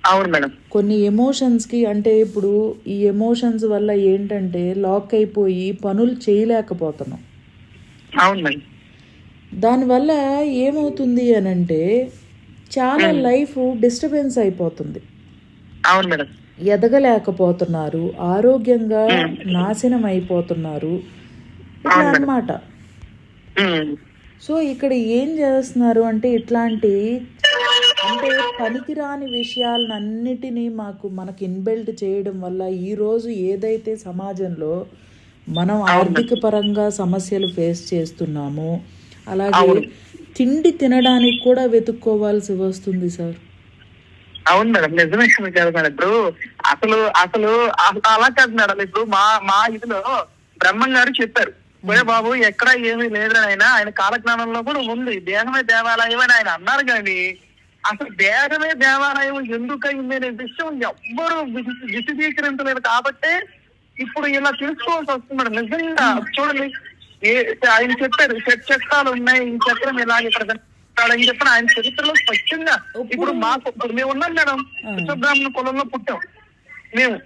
అవును మేడం. కొన్ని ఎమోషన్స్కి అంటే ఇప్పుడు ఈ ఎమోషన్స్ వల్ల ఏంటంటే లాక్ అయిపోయి పనులు చేయలేకపోతున్నాం. అవును మేడం. దానివల్ల ఏమవుతుంది అని అంటే చాలా లైఫ్ డిస్టర్బెన్స్ అయిపోతుంది, అవును మేడం. ఎదగలేకపోతున్నారు, ఆరోగ్యంగా నాశనం అయిపోతున్నారు, ఇట్లా అన్నమాట. సో ఇక్కడ ఏం చేస్తున్నారు అంటే ఇట్లాంటి అంటే పనికిరాని విషయాలన్నిటినీ మనకి ఇన్బిల్ట్ చేయడం వల్ల ఈరోజు ఏదైతే సమాజంలో మనం ఆర్థిక పరంగా సమస్యలు ఫేస్ చేస్తున్నామో, అలాగే తిండి తినడానికి కూడా వెతుక్కోవాల్సి వస్తుంది సార్. అవును మేడం. నిజమే కాదు మేడం. ఇప్పుడు అసలు అసలు అలా కాదు మేడం. ఇప్పుడు మా మా ఇదిలో బ్రహ్మం గారు చెప్పారు, పోయే బాబు ఎక్కడ ఏమీ లేదు ఆయన కాలజ్ఞానంలో కూడా ఉంది, దేహమే దేవాలయం అని ఆయన అన్నారు. కానీ అసలు దేహమే దేవాలయం ఎందుకు అయింది అనే విషయం ఎవ్వరూ విశదీకరించలేదు. కాబట్టి ఇప్పుడు ఇలా తెలుసుకోవాల్సి వస్తుంది మేడం. నిజంగా చూడండి, ఆయన చెప్పారు చక్రాలు ఉన్నాయి, ఈ చక్రం ఇలా ఇక్కడ అని చెప్పిన ఆయన చరిత్రలో స్పష్టంగా ఇప్పుడు మేము ఉన్నాం మేడం. విశ్వబ్రాహ్మణ కులంలో పుట్టాం మేము.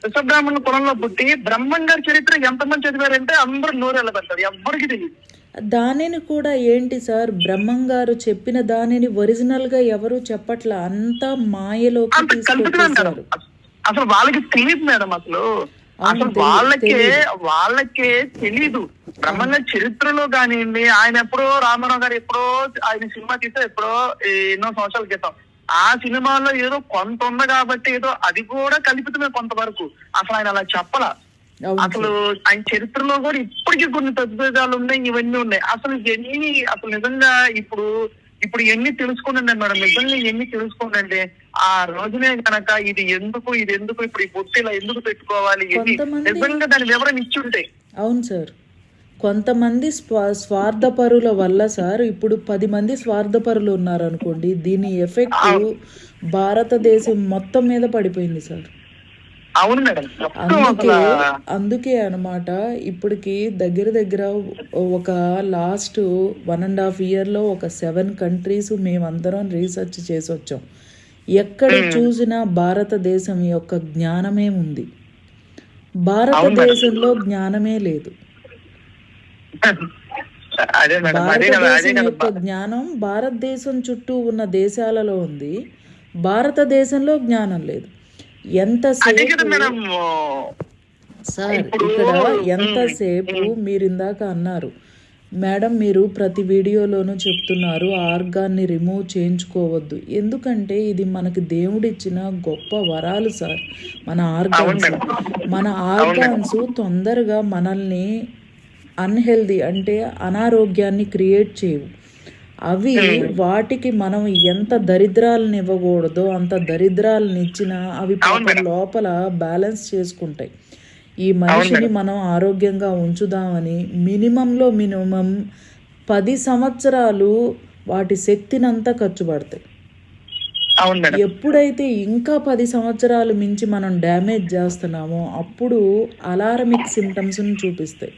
విశ్వబ్రాహ్మణ కులంలో పుట్టి బ్రహ్మం గారి చరిత్ర ఎంతమంది చదివారంటే అందరూ నోరెళ్ళబెడతారు, ఎవ్వరికి తెలియదు. దానిని కూడా ఏంటి సార్, బ్రహ్మం గారు చెప్పిన దానిని ఒరిజినల్ గా ఎవరు చెప్పట్లా, అంతా మాయలోకి తీసుకొచ్చేసారు. అసలు వాళ్ళకి తెలియదు మేడం. అసలు వాళ్ళకే తెలీదు. బ్రహ్మంగా చరిత్రలో కానివ్వండి, ఆయన ఎప్పుడో రామారావు గారు ఎప్పుడో ఆయన సినిమా తీస్తే ఎప్పుడో ఎన్నో సంవత్సరాల క్రితం ఆ సినిమాలో ఏదో కొంత ఉంది కాబట్టి ఏదో అది కూడా కల్పితమే కొంతవరకు. అసలు ఆయన అలా చెప్పలా. అసలు ఆయన చరిత్రలో కూడా ఇప్పటికీ కొన్ని తద్భేదాలు ఉన్నాయి, ఇవన్నీ ఉన్నాయి. అసలు ఎన్ని అసలు నిజంగా ఇప్పుడు ఎన్ని తెలుసుకోండి మేడం. నిజంగా ఎన్ని తెలుసుకోండి. ఆ రోజునే కనుక ఇది ఎందుకు ఇప్పుడు ఈ బొట్టిలా ఎందుకు పెట్టుకోవాలి నిజంగా దాని వివరణ ఇచ్చుంటాయి. అవును సార్. కొంతమంది స్వార్థపరుల వల్ల సార్ ఇప్పుడు 10 మంది స్వార్థపరులు ఉన్నారనుకోండి, దీని ఎఫెక్ట్ భారతదేశం మొత్తం మీద పడిపోయింది సార్. అవును మేడం. అందుకే అనమాట ఇప్పటికి దగ్గర ఒక లాస్ట్ 1.5 yearలో ఒక 7 countries మేమందరం రీసెర్చ్ చేసి వచ్చాం. ఎక్కడ చూసినా భారతదేశం యొక్క జ్ఞానమే ఉంది. భారతదేశంలో జ్ఞానమే లేదు. అదే మేడం, అదే కదా భారతదేశం యొక్క జ్ఞానం భారతదేశం చుట్టూ ఉన్న దేశాలలో ఉంది, భారతదేశంలో జ్ఞానం లేదు. అదే ఎంతసేపు కదా మేడం. సార్ ఇప్పుడు ఇక్కడ ఎంతసేపు మీరు ఇందాక అన్నారు మేడం, మీరు ప్రతి వీడియోలోనూ చెప్తున్నారు ఆర్గాన్ని రిమూవ్ చేయించుకోవద్దు. ఎందుకంటే ఇది మనకి దేవుడిచ్చిన గొప్ప వరాలు సార్. మన ఆర్గాన్స్ తొందరగా మనల్ని అన్హెల్దీ అంటే అనారోగ్యాన్ని క్రియేట్ చేయవు. అవి వాటికి మనం ఎంత దరిద్రాలను ఇవ్వకూడదో అంత దరిద్రాలను ఇచ్చినా అవి లోపల బ్యాలెన్స్ చేసుకుంటాయి. ఈ మనిషిని మనం ఆరోగ్యంగా ఉంచుదామని మినిమం 10 సంవత్సరాలు వాటి శక్తినంతా ఖర్చు పడతాయి. ఎప్పుడైతే ఇంకా 10 సంవత్సరాలు మించి మనం డ్యామేజ్ చేస్తున్నామో అప్పుడు అలారమిక్ సిమ్టమ్స్ని చూపిస్తాయి.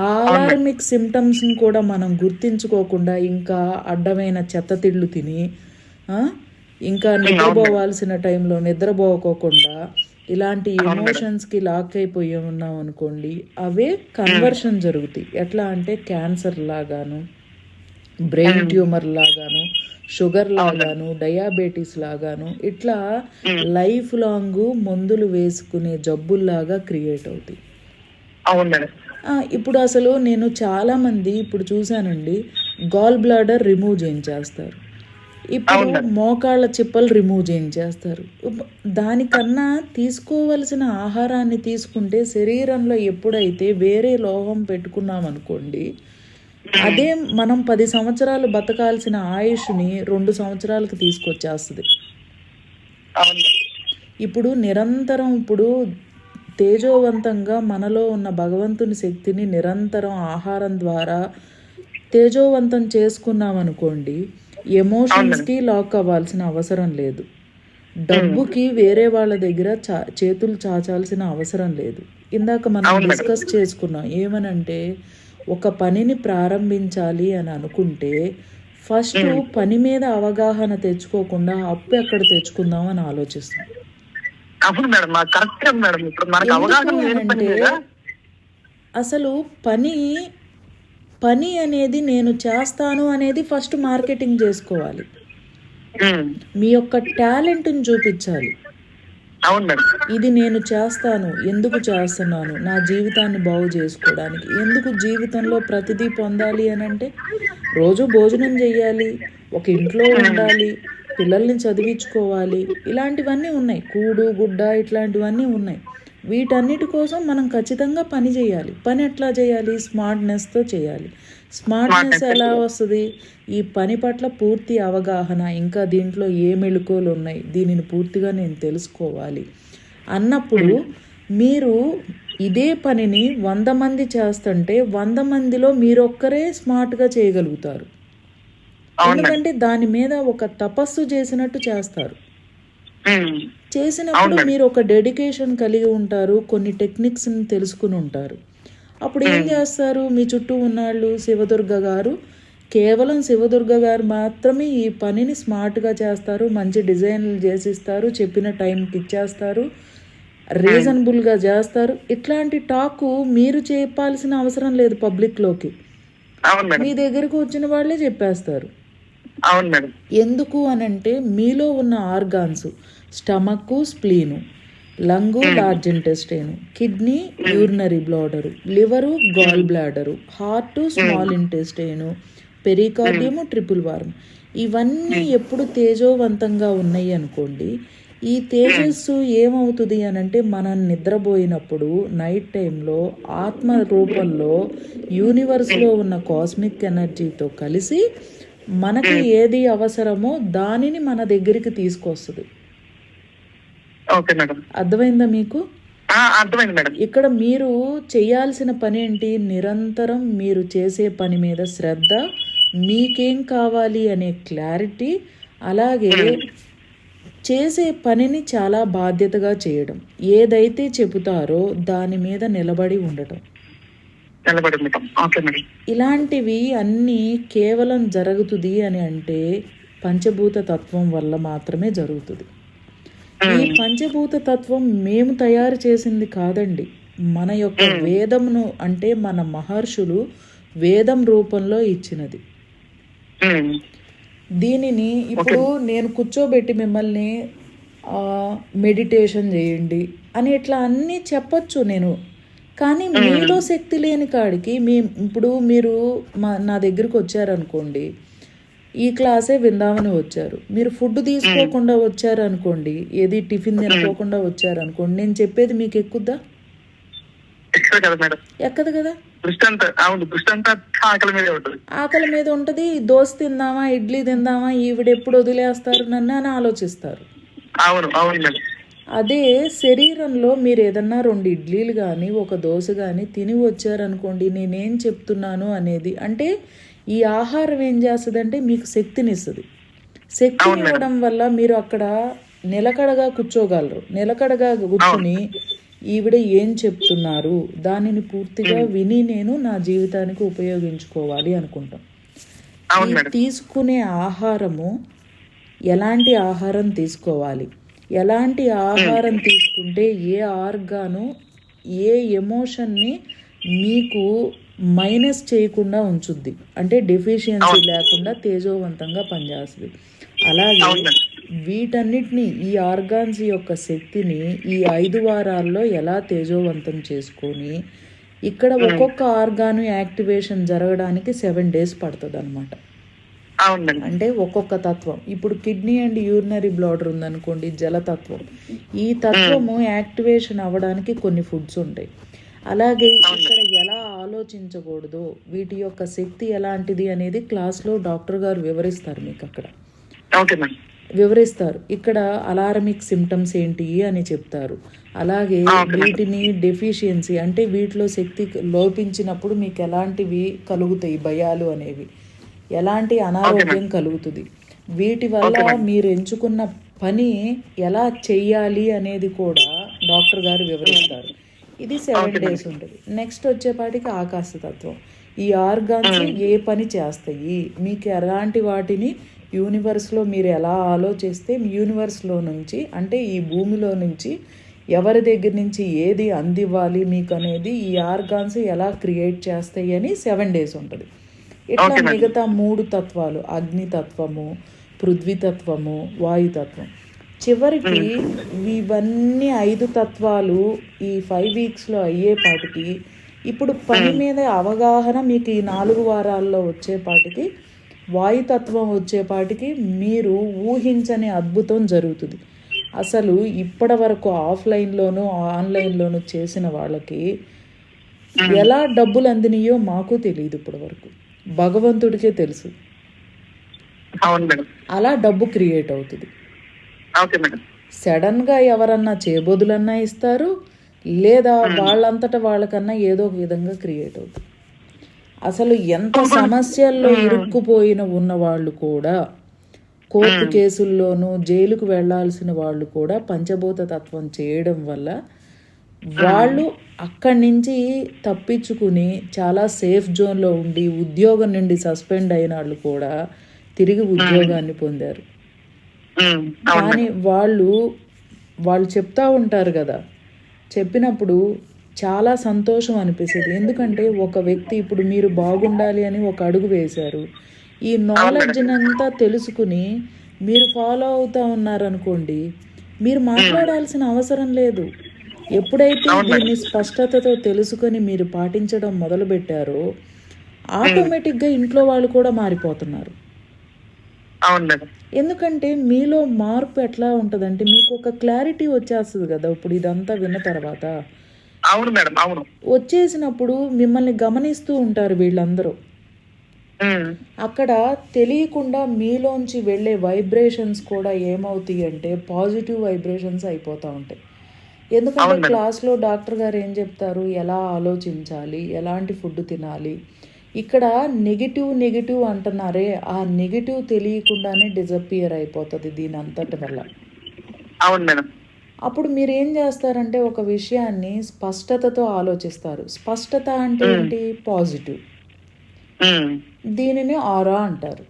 ఆ అలారమిక్ సిమ్టమ్స్ని కూడా మనం గుర్తించుకోకుండా ఇంకా అడ్డమైన చెత్త తిళ్ళు తిని ఇంకా నిద్రపోవాల్సిన టైంలో నిద్రపోకోకుండా ఇలాంటి ఎమోషన్స్కి లాక్ అయిపోయి ఉన్నాం అనుకోండి, అవే కన్వర్షన్ జరుగుతాయి. ఎట్లా అంటే క్యాన్సర్ లాగాను, బ్రెయిన్ ట్యూమర్ లాగాను, షుగర్ లాగాను, డయాబెటీస్ లాగాను, ఇట్లా లైఫ్ లాంగ్ మందులు వేసుకునే జబ్బుల్లాగా క్రియేట్ అవుతాయి. ఇప్పుడు అసలు నేను చాలామంది ఇప్పుడు చూశానండి, గాల్ బ్లాడర్ రిమూవ్ చేయించేస్తారు, ఇప్పుడు మోకాళ్ళ చిప్పలు రిమూవ్ చేయించేస్తారు. దానికన్నా తీసుకోవలసిన ఆహారాన్ని తీసుకుంటే శరీరంలో ఎప్పుడైతే వేరే లోహం పెట్టుకున్నాం అనుకోండి, అదే మనం 10 సంవత్సరాలు బతకాల్సిన ఆయుష్ని 2 సంవత్సరాలకు తీసుకొచ్చేస్తుంది. ఇప్పుడు నిరంతరం తేజోవంతంగా మనలో ఉన్న భగవంతుని శక్తిని నిరంతరం ఆహారం ద్వారా తేజోవంతం చేసుకున్నాం అనుకోండి, ఎమోషన్స్కి లాక్ అవ్వాల్సిన అవసరం లేదు, డబ్బుకి వేరే వాళ్ళ దగ్గర చేతులు చాచాల్సిన అవసరం లేదు. ఇందాక మనం డిస్కస్ చేసుకున్నాం ఏమనంటే, ఒక పనిని ప్రారంభించాలి అని అనుకుంటే ఫస్ట్ పని మీద అవగాహన తెచ్చుకోకుండా అప్పు ఎక్కడ తెచ్చుకుందాం అని ఆలోచిస్తాం. అసలు పని అనేది నేను చేస్తాను అనేది ఫస్ట్ మార్కెటింగ్ చేసుకోవాలి, మీ యొక్క టాలెంట్ని చూపించాలి. ఇది నేను చేస్తాను, ఎందుకు చేస్తున్నాను, నా జీవితాన్ని బాగు చేసుకోవడానికి. ఎందుకు జీవితంలో ప్రతిదీ పొందాలి అని అంటే, రోజు భోజనం చేయాలి, ఒక ఇంట్లో ఉండాలి, పిల్లల్ని చదివించుకోవాలి, ఇలాంటివన్నీ ఉన్నాయి, కూడు గుడ్డ ఇట్లాంటివన్నీ ఉన్నాయి. వీటన్నిటి కోసం మనం ఖచ్చితంగా పని చేయాలి. పని ఎట్లా చేయాలి? స్మార్ట్నెస్తో చేయాలి. స్మార్ట్నెస్ ఎలా వస్తుంది? ఈ పని పట్ల పూర్తి అవగాహన, ఇంకా దీంట్లో ఏ మెళుకువలు ఉన్నాయి, దీనిని పూర్తిగా నేను తెలుసుకోవాలి అన్నప్పుడు మీరు ఇదే పనిని 100 మంది చేస్తుంటే 100 మందిలో మీరొక్కరే స్మార్ట్గా చేయగలుగుతారు. ఎందుకంటే దాని మీద ఒక తపస్సు చేసినట్టు చేస్తారు. చేసినప్పుడు మీరు ఒక డెడికేషన్ కలిగి ఉంటారు, కొన్ని టెక్నిక్స్ని తెలుసుకుని ఉంటారు. అప్పుడు ఏం చేస్తారు? మీ చుట్టూ ఉన్నాళ్ళు కేవలం శివదుర్గ గారు మాత్రమే ఈ పనిని స్మార్ట్గా చేస్తారు, మంచి డిజైన్లు చేసిస్తారు, చెప్పిన టైంకి ఇచ్చేస్తారు, రీజనబుల్గా చేస్తారు. ఇట్లాంటి టాకు మీరు చెప్పాల్సిన అవసరం లేదు పబ్లిక్లోకి, మీ దగ్గరకు వచ్చిన వాళ్ళే చెప్పేస్తారు. ఎందుకు అనంటే మీలో ఉన్న organs stomach, spleen, lung, large intestine, kidney, urinary bladder, liver, gall bladder, heart, small intestine, pericardium, triple warm, ఇవన్నీ ఎప్పుడు తేజోవంతంగా ఉన్నాయి అనుకోండి, ఈ తేజస్సు ఏమవుతుంది అనంటే మనం నిద్రపోయినప్పుడు నైట్ టైంలో ఆత్మ రూపంలో యూనివర్స్లో ఉన్న కాస్మిక్ ఎనర్జీతో కలిసి మనకి ఏది అవసరమో దానిని మన దగ్గరికి తీసుకొస్తుంది. అర్థమైందా మీకు? ఇక్కడ మీరు చేయాల్సిన పని ఏంటి? నిరంతరం మీరు చేసే పని మీద శ్రద్ధ, మీకేం కావాలి అనే క్లారిటీ, అలాగే చేసే పనిని చాలా బాధ్యతగా చేయడం, ఏదైతే చెబుతారో దాని మీద నిలబడి ఉండటం. ఇలాంటివి అన్నీ కేవలం జరుగుతుంది అని అంటే పంచభూత తత్వం వల్ల మాత్రమే జరుగుతుంది. ఈ పంచభూత తత్వం మేము తయారు చేసింది కాదండి. మన యొక్క వేదమును అంటే మన మహర్షులు వేదం రూపంలో ఇచ్చినది. దీనిని ఇప్పుడు నేను కూర్చోబెట్టి మిమ్మల్ని మెడిటేషన్ చేయండి అని ఇట్లా అన్నీ చెప్పచ్చు నేను. కానీ మీలో శక్తి లేని కాడికి ఇప్పుడు మీరు నా దగ్గరికి వచ్చారనుకోండి, ఈ క్లాసే విందామని వచ్చారు, మీరు ఫుడ్ తీసుకోకుండా వచ్చారనుకోండి, ఏది టిఫిన్ తినుకోకుండా వచ్చారనుకోండి, నేను చెప్పేది మీకు ఎక్కుద్దా? ఎక్కదు కదా. ఆకలి మీద ఉంటది. దోశ తిందామా, ఇడ్లీ తిందామా, ఈవిడెప్పుడు వదిలేస్తారు నన్ను అని ఆలోచిస్తారు. అదే శరీరంలో మీరు ఏదన్నా 2 ఇడ్లీలు కానీ 1 దోశ కానీ తిని వచ్చారనుకోండి, నేనేం చెప్తున్నాను అనేది అంటే ఈ ఆహారం ఏం చేస్తుందంటే మీకు శక్తినిస్తుంది. శక్తిని ఇవ్వడం వల్ల మీరు అక్కడ నిలకడగా కూర్చోగలరు. నిలకడగా కూర్చుని ఈవిడ ఏం చెప్తున్నారు దానిని పూర్తిగా విని నేను నా జీవితానికి ఉపయోగించుకోవాలి అనుకుంటాం. తీసుకునే ఆహారము ఎలాంటి ఆహారం తీసుకోవాలి, ఎలాంటి ఆహారం తీసుకుంటే ఏ ఆర్గాను ఏ ఎమోషన్ని మీకు మైనస్ చేయకుండా ఉంచుద్ది, అంటే డెఫిషియన్సీ లేకుండా తేజోవంతంగా పనిచేస్తుంది. అలాగే వీటన్నిటిని ఈ ఆర్గాన్స్ యొక్క శక్తిని ఈ 5 వారాల్లో ఎలా తేజోవంతం చేసుకొని ఇక్కడ ఒక్కొక్క ఆర్గాను యాక్టివేషన్ జరగడానికి 7 days పడుతుంది అనమాట. అంటే ఒక్కొక్క తత్వం, ఇప్పుడు కిడ్నీ అండ్ యూరినరీ బ్లాడర్ ఉందనుకోండి, జలతత్వం, ఈ తత్వము యాక్టివేషన్ అవ్వడానికి కొన్ని ఫుడ్స్ ఉంటాయి. అలాగే ఇక్కడ ఎలా ఆలోచించకూడదు, వీటి యొక్క శక్తి ఎలాంటిది అనేది క్లాస్లో డాక్టర్ గారు వివరిస్తారు, మీకు అక్కడ వివరిస్తారు. ఇక్కడ అలారమిక్ సిమ్టమ్స్ ఏంటి అని చెప్తారు. అలాగే వీటిని డెఫిషియన్సీ అంటే వీటిలో శక్తి లోపించినప్పుడు మీకు ఎలాంటివి కలుగుతాయి, భయాలు అనేవి, ఎలాంటి అనారోగ్యం కలుగుతుంది, వీటి వల్ల మీరు ఎంచుకున్న పని ఎలా చెయ్యాలి అనేది కూడా డాక్టర్ గారు వివరిస్తారు. ఇది 7 days ఉంటుంది. నెక్స్ట్ వచ్చేపాటికి ఆకాశతత్వం, ఈ ఆర్గాన్స్ ఏ పని చేస్తాయి, మీకు ఎలాంటి వాటిని యూనివర్స్లో మీరు ఎలా ఆలోచిస్తే యూనివర్స్లో నుంచి అంటే ఈ భూమిలో నుంచి ఎవరి దగ్గర నుంచి ఏది అందివ్వాలి మీకు అనేది ఈ ఆర్గాన్స్ ఎలా క్రియేట్ చేస్తాయి అని 7 days ఉంటుంది. ఇట్లా మిగతా 3 తత్వాలు, అగ్నితత్వము, పృథ్వీతత్వము, వాయుతత్వం, చివరికి ఇవన్నీ 5 తత్వాలు ఈ 5 weeksలో అయ్యేపాటికి ఇప్పుడు పని మీద అవగాహన మీకు ఈ 4 వారాల్లో వచ్చేపాటికి వాయుతత్వం వచ్చేపాటికి మీరు ఊహించని అద్భుతం జరుగుతుంది. అసలు ఇప్పటి వరకు ఆఫ్లైన్లోనూ ఆన్లైన్లోనూ చేసిన వాళ్ళకి ఎలా డబ్బులు అందినాయో మాకు తెలియదు ఇప్పటి వరకు, భగవంతుడికే తెలుసు. అలా డబ్బు క్రియేట్ అవుతుంది. సడన్గా ఎవరన్నా చేబోదులన్నా ఇస్తారు, లేదా వాళ్ళంతటా వాళ్ళకన్నా ఏదో ఒక విధంగా క్రియేట్ అవుతుంది. అసలు ఎంత సమస్యల్లో ఇరుక్కుపోయిన ఉన్న వాళ్ళు కూడా, కోర్టు కేసుల్లోనూ జైలుకు వెళ్లాల్సిన వాళ్ళు కూడా పంచభూత తత్వం చేయడం వల్ల వాళ్ళు అక్కడి నుంచి తప్పించుకుని చాలా సేఫ్ జోన్లో ఉండి ఉద్యోగం నుండి సస్పెండ్ అయిన వాళ్ళు కూడా తిరిగి ఉద్యోగాన్ని పొందారు. కానీ వాళ్ళు చెప్తా ఉంటారు కదా, చెప్పినప్పుడు చాలా సంతోషం అనిపిస్తుంది. ఎందుకంటే ఒక వ్యక్తి ఇప్పుడు మీరు బాగుండాలి అని ఒక అడుగు వేశారు, ఈ నాలెడ్జ్నంతా తెలుసుకుని మీరు ఫాలో అవుతూ ఉన్నారనుకోండి, మీరు మాట్లాడాల్సిన అవసరం లేదు. ఎప్పుడైతే దీన్ని స్పష్టతతో తెలుసుకొని మీరు పాటించడం మొదలుపెట్టారో ఆటోమేటిక్గా ఇంట్లో వాళ్ళు కూడా మారిపోతున్నారు. ఎందుకంటే మీలో మార్పు ఎట్లా ఉంటుందంటే మీకు ఒక క్లారిటీ వచ్చేస్తుంది కదా. ఇప్పుడు ఇదంతా విన్న తర్వాత వచ్చేసినప్పుడు మిమ్మల్ని గమనిస్తూ ఉంటారు వీళ్ళందరూ. అక్కడ తెలియకుండా మీలోంచి వెళ్ళే వైబ్రేషన్స్ కూడా ఏమవుతాయి అంటే పాజిటివ్ వైబ్రేషన్స్ అయిపోతూ ఉంటాయి. ఎందుకంటే క్లాస్లో డాక్టర్ గారు ఏం చెప్తారు, ఎలా ఆలోచించాలి, ఎలాంటి ఫుడ్ తినాలి. ఇక్కడ నెగిటివ్ అంటున్నారే, ఆ నెగిటివ్ తెలియకుండానే డిజపియర్ అయిపోతుంది దీని అంతటి వల్ల. అప్పుడు మీరు ఏం చేస్తారంటే ఒక విషయాన్ని స్పష్టతతో ఆలోచిస్తారు. స్పష్టత అంటే ఏంటి? పాజిటివ్. దీనిని ఆరా అంటారు.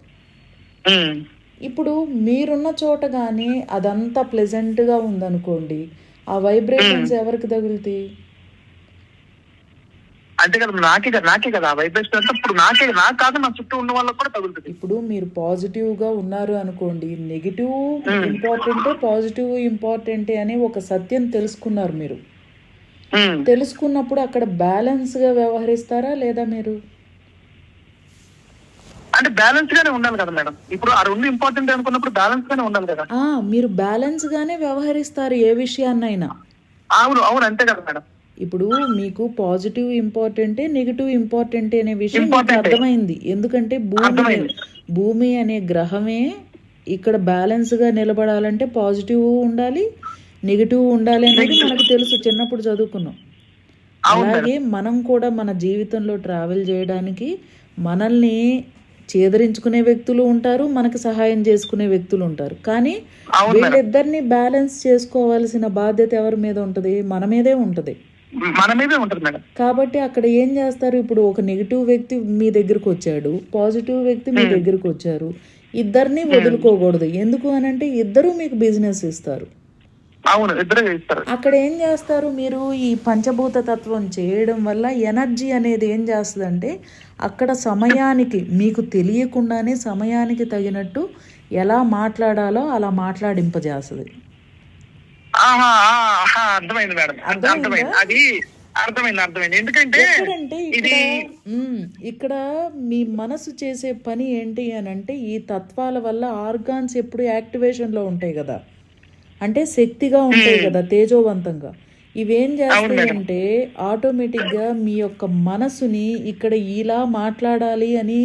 ఇప్పుడు మీరున్న చోట కానీ అదంతా ప్లెజెంట్గా ఉందనుకోండి, ఆ వైబ్రేషన్స్ ఎవరికి తగులుతాయి? అంతే కదా, నాకే కదా ఆ వైబ్రేషన్ అంతా. ఇప్పుడు నాకు కాదు, నా చుట్టూ ఉన్న వాళ్ళకి కూడా తగులుతుంది. ఇప్పుడు మీరు పాజిటివ్గా ఉన్నారు అనుకోండి, నెగిటివ్ ఇంపార్టెంటే పాజిటివ్ ఇంపార్టెంటే అని ఒక సత్యం తెలుసుకున్నారు మీరు. తెలుసుకున్నప్పుడు అక్కడ బ్యాలెన్స్గా వ్యవహరిస్తారా లేదా మీరు? అంటే బ్యాలెన్స్ గానే ఉండాలి కదా మేడం. ఇప్పుడు ఆ రెండు ఇంపార్టెంట్ అనుకున్నప్పుడు బ్యాలెన్స్ గానే ఉండాలి కదా. మీరు బ్యాలెన్స్ గానే వ్యవహరిస్తారు ఏ విషయాన్నైనా. అవును అంతే కదా మేడం. ఇప్పుడు మీకు పాజిటివ్ ఇంపార్టెంటే నెగిటివ్ ఇంపార్టెంటే అనే విషయం మీకు అర్థమైంది. ఎందుకంటే భూమి అనే గ్రహమే ఇక్కడ బ్యాలెన్స్ గా నిలబడాలంటే పాజిటివ్ ఉండాలి, నెగిటివ్ ఉండాలి అనేది మనకు తెలుసు, చిన్నప్పుడు చదువుకున్నాం. అలాగే మనం కూడా మన జీవితంలో ట్రావెల్ చేయడానికి మనల్ని చేదరించుకునే వ్యక్తులు ఉంటారు, మనకు సహాయం చేసుకునే వ్యక్తులు ఉంటారు. కానీ వీళ్ళిద్దరిని బ్యాలెన్స్ చేసుకోవాల్సిన బాధ్యత ఎవరి మీద ఉంటుంది? మన మీదే ఉంటుంది. కాబట్టి అక్కడ ఏం చేస్తారు, ఇప్పుడు ఒక నెగిటివ్ వ్యక్తి మీ దగ్గరకు వచ్చాడు, పాజిటివ్ వ్యక్తి మీ దగ్గరకు వచ్చారు, ఇద్దరిని వదులుకోకూడదు. ఎందుకు అనంటే ఇద్దరు మీకు బిజినెస్ ఇస్తారు. అక్కడ ఏం చేస్తారు, మీరు ఈ పంచభూత తత్వం చేయడం వల్ల ఎనర్జీ అనేది ఏం చేస్తుందంటే అక్కడ సమయానికి మీకు తెలియకుండానే సమయానికి తగినట్టు ఎలా మాట్లాడాలో అలా మాట్లాడింపజేస్తుంది. అర్థమైంది మేడం, అర్థమైంది. ఎందుకంటే ఇక్కడ మీ మనసు చేసే పని ఏంటి అని అంటే ఈ తత్వాల వల్ల ఆర్గాన్స్ ఎప్పుడు యాక్టివేషన్ లో ఉంటాయి కదా, అంటే శక్తిగా ఉంటాయి కదా, తేజోవంతంగా. ఇవేం చేస్తాయంటే ఆటోమేటిక్గా మీ యొక్క మనసుని ఇక్కడ ఇలా మాట్లాడాలి అని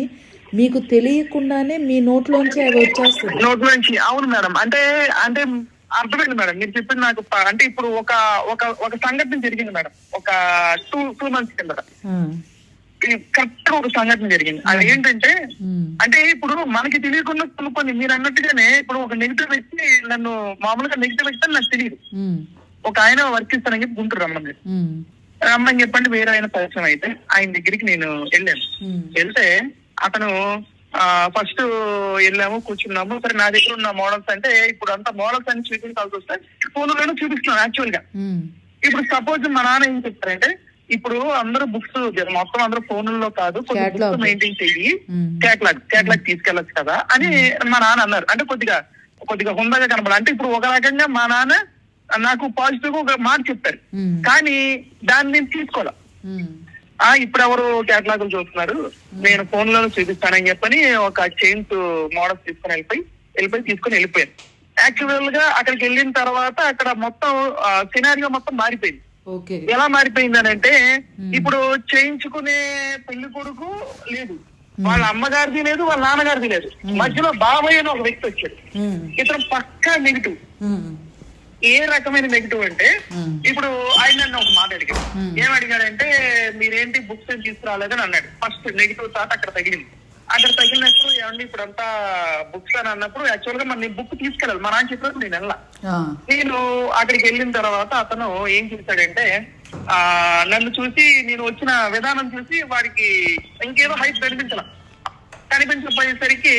మీకు తెలియకుండానే మీ నోట్లోంచి అది వచ్చేస్తుంది. నోట్లోంచి. అవును మేడం. అంటే అర్థమైంది మేడం మీరు చెప్పింది నాకు. అంటే ఇప్పుడు ఒక సంఘటన జరిగింది మేడం, ఒక 2 months కింద కరెక్ట్ ఒక సంఘటన జరిగింది. అది ఏంటంటే, అంటే ఇప్పుడు మనకి తెలియకుండా కొన్ని మీరు అన్నట్టుగానే ఇప్పుడు ఒక నెగిటివ్ వ్యక్తి నన్ను, మామూలుగా నెగిటివ్ వ్యక్తి అని నాకు తెలియదు, ఒక ఆయన వర్క్ ఇస్తానని చెప్పి గుంటూరు రమ్మని చెప్పండి, వేరే ఆయన పరిచయం అయితే ఆయన దగ్గరికి నేను వెళ్ళాను. వెళ్తే అతను ఫస్ట్ వెళ్ళాము, కూర్చున్నాము. సరే నా దగ్గర ఉన్న మోడల్స్ అంటే ఇప్పుడు అంతా మోడల్స్ అని చూపించాల్సి వస్తే ఫోన్లోనే చూపిస్తున్నాను యాక్చువల్ గా. ఇప్పుడు సపోజ్ మా నాన్న ఏం చెప్తారంటే, ఇప్పుడు అందరూ బుక్స్ మొత్తం అందరూ ఫోన్లలో కాదు, కొన్ని బుక్స్ మెయింటైన్ చెయ్యి, క్యాట్లాగ్ తీసుకెళ్లొచ్చు కదా అని మా నాన్న అన్నారు. అంటే కొద్దిగా హుందాగా కనబడాలి. అంటే ఇప్పుడు ఒక రకంగా మా నాన్న నాకు పాజిటివ్ గా ఒక మాట చెప్పారు, కానీ దాన్ని నేను తీసుకోవాలా. ఇప్పుడు ఎవరు క్యాటలాగులు చూస్తున్నారు, నేను ఫోన్ లోనే చూపిస్తానని చెప్పని ఒక చైన్స్ మోడల్స్ తీసుకుని వెళ్ళిపోయాను. యాక్చువల్ గా అక్కడికి వెళ్ళిన తర్వాత అక్కడ మొత్తం సినారియో మొత్తం మారిపోయింది. ఎలా మారిపోయింది అని అంటే, ఇప్పుడు చేయించుకునే పెళ్లి కొడుకు లేదు, వాళ్ళ అమ్మగారిది లేదు, వాళ్ళ నాన్నగారిది లేదు, మధ్యలో బాబాయ్ అని ఒక వ్యక్తి వచ్చాడు. ఇతను పక్కా నెగిటివ్. ఏ రకమైన నెగిటివ్ అంటే, ఇప్పుడు ఆయన నన్ను ఒక మాట అడిగాడు. ఏమడిగాడంటే, మీరేంటి బుక్స్ ఏం తీసుకురాలేదని అన్నాడు. ఫస్ట్ నెగిటివ్ థాట్ అక్కడ తగిలింది. అక్కడ తగిలినప్పుడు ఏమండి ఇప్పుడు అంతా బుక్స్ అని అన్నప్పుడు యాక్చువల్ గా మన బుక్ తీసుకెళ్ళాలి, మా నాన్న చెప్పినప్పుడు నేను వెళ్ళా. నేను అక్కడికి వెళ్ళిన తర్వాత అతను ఏం చేశాడంటే, నన్ను చూసి, నేను వచ్చిన విధానం చూసి వాడికి ఇంకేదో హైప్ కనిపించకపోయేసరికి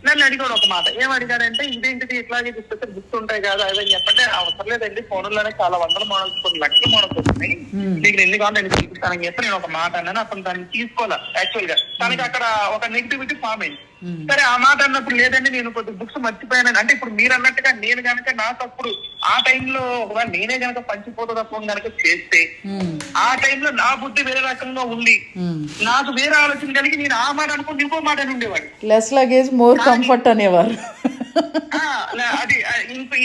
నన్ను అడిగాడు ఒక మాట. ఏం అడిగాడంటే, ఇదేంటిది ఇట్లాగే తీసుకొస్తే బుక్స్ ఉంటాయి కదా అదని చెప్పంటే, అవసరం లేదండి, ఫోన్లోనే చాలా వందల మోడల్స్, కొన్ని లక్షల మోడల్స్ వస్తున్నాయి, మీకు ఎన్ని కావాలి నేను చూపిస్తానని చెప్పి నేను ఒక మాట అన్నాను. అతను దాన్ని తీసుకోవాలి. యాక్చువల్ గా తనకి అక్కడ ఒక నెగిటివిటీ ఫామ్ అయింది. సరే ఆ మాట అన్నప్పుడు, లేదండి నేను కొద్ది బుక్స్ మర్చిపోయానని. అంటే ఇప్పుడు మీరు అన్నట్టుగా నేను కనుక నా తప్పుడు ఆ టైంలో నేనే కనుక పంచిపోత తప్ప కనుక చేస్తే, ఆ టైంలో నా బుద్ధి వేరే రకంగా ఉంది, నాకు వేరే ఆలోచన కలిగి నేను ఆ మాట అనుకుని ఇంకో మాట అని ఉండేవాడు. లెస్ లగేజ్ మోర్ కంఫర్ట్ అనేవారు. అది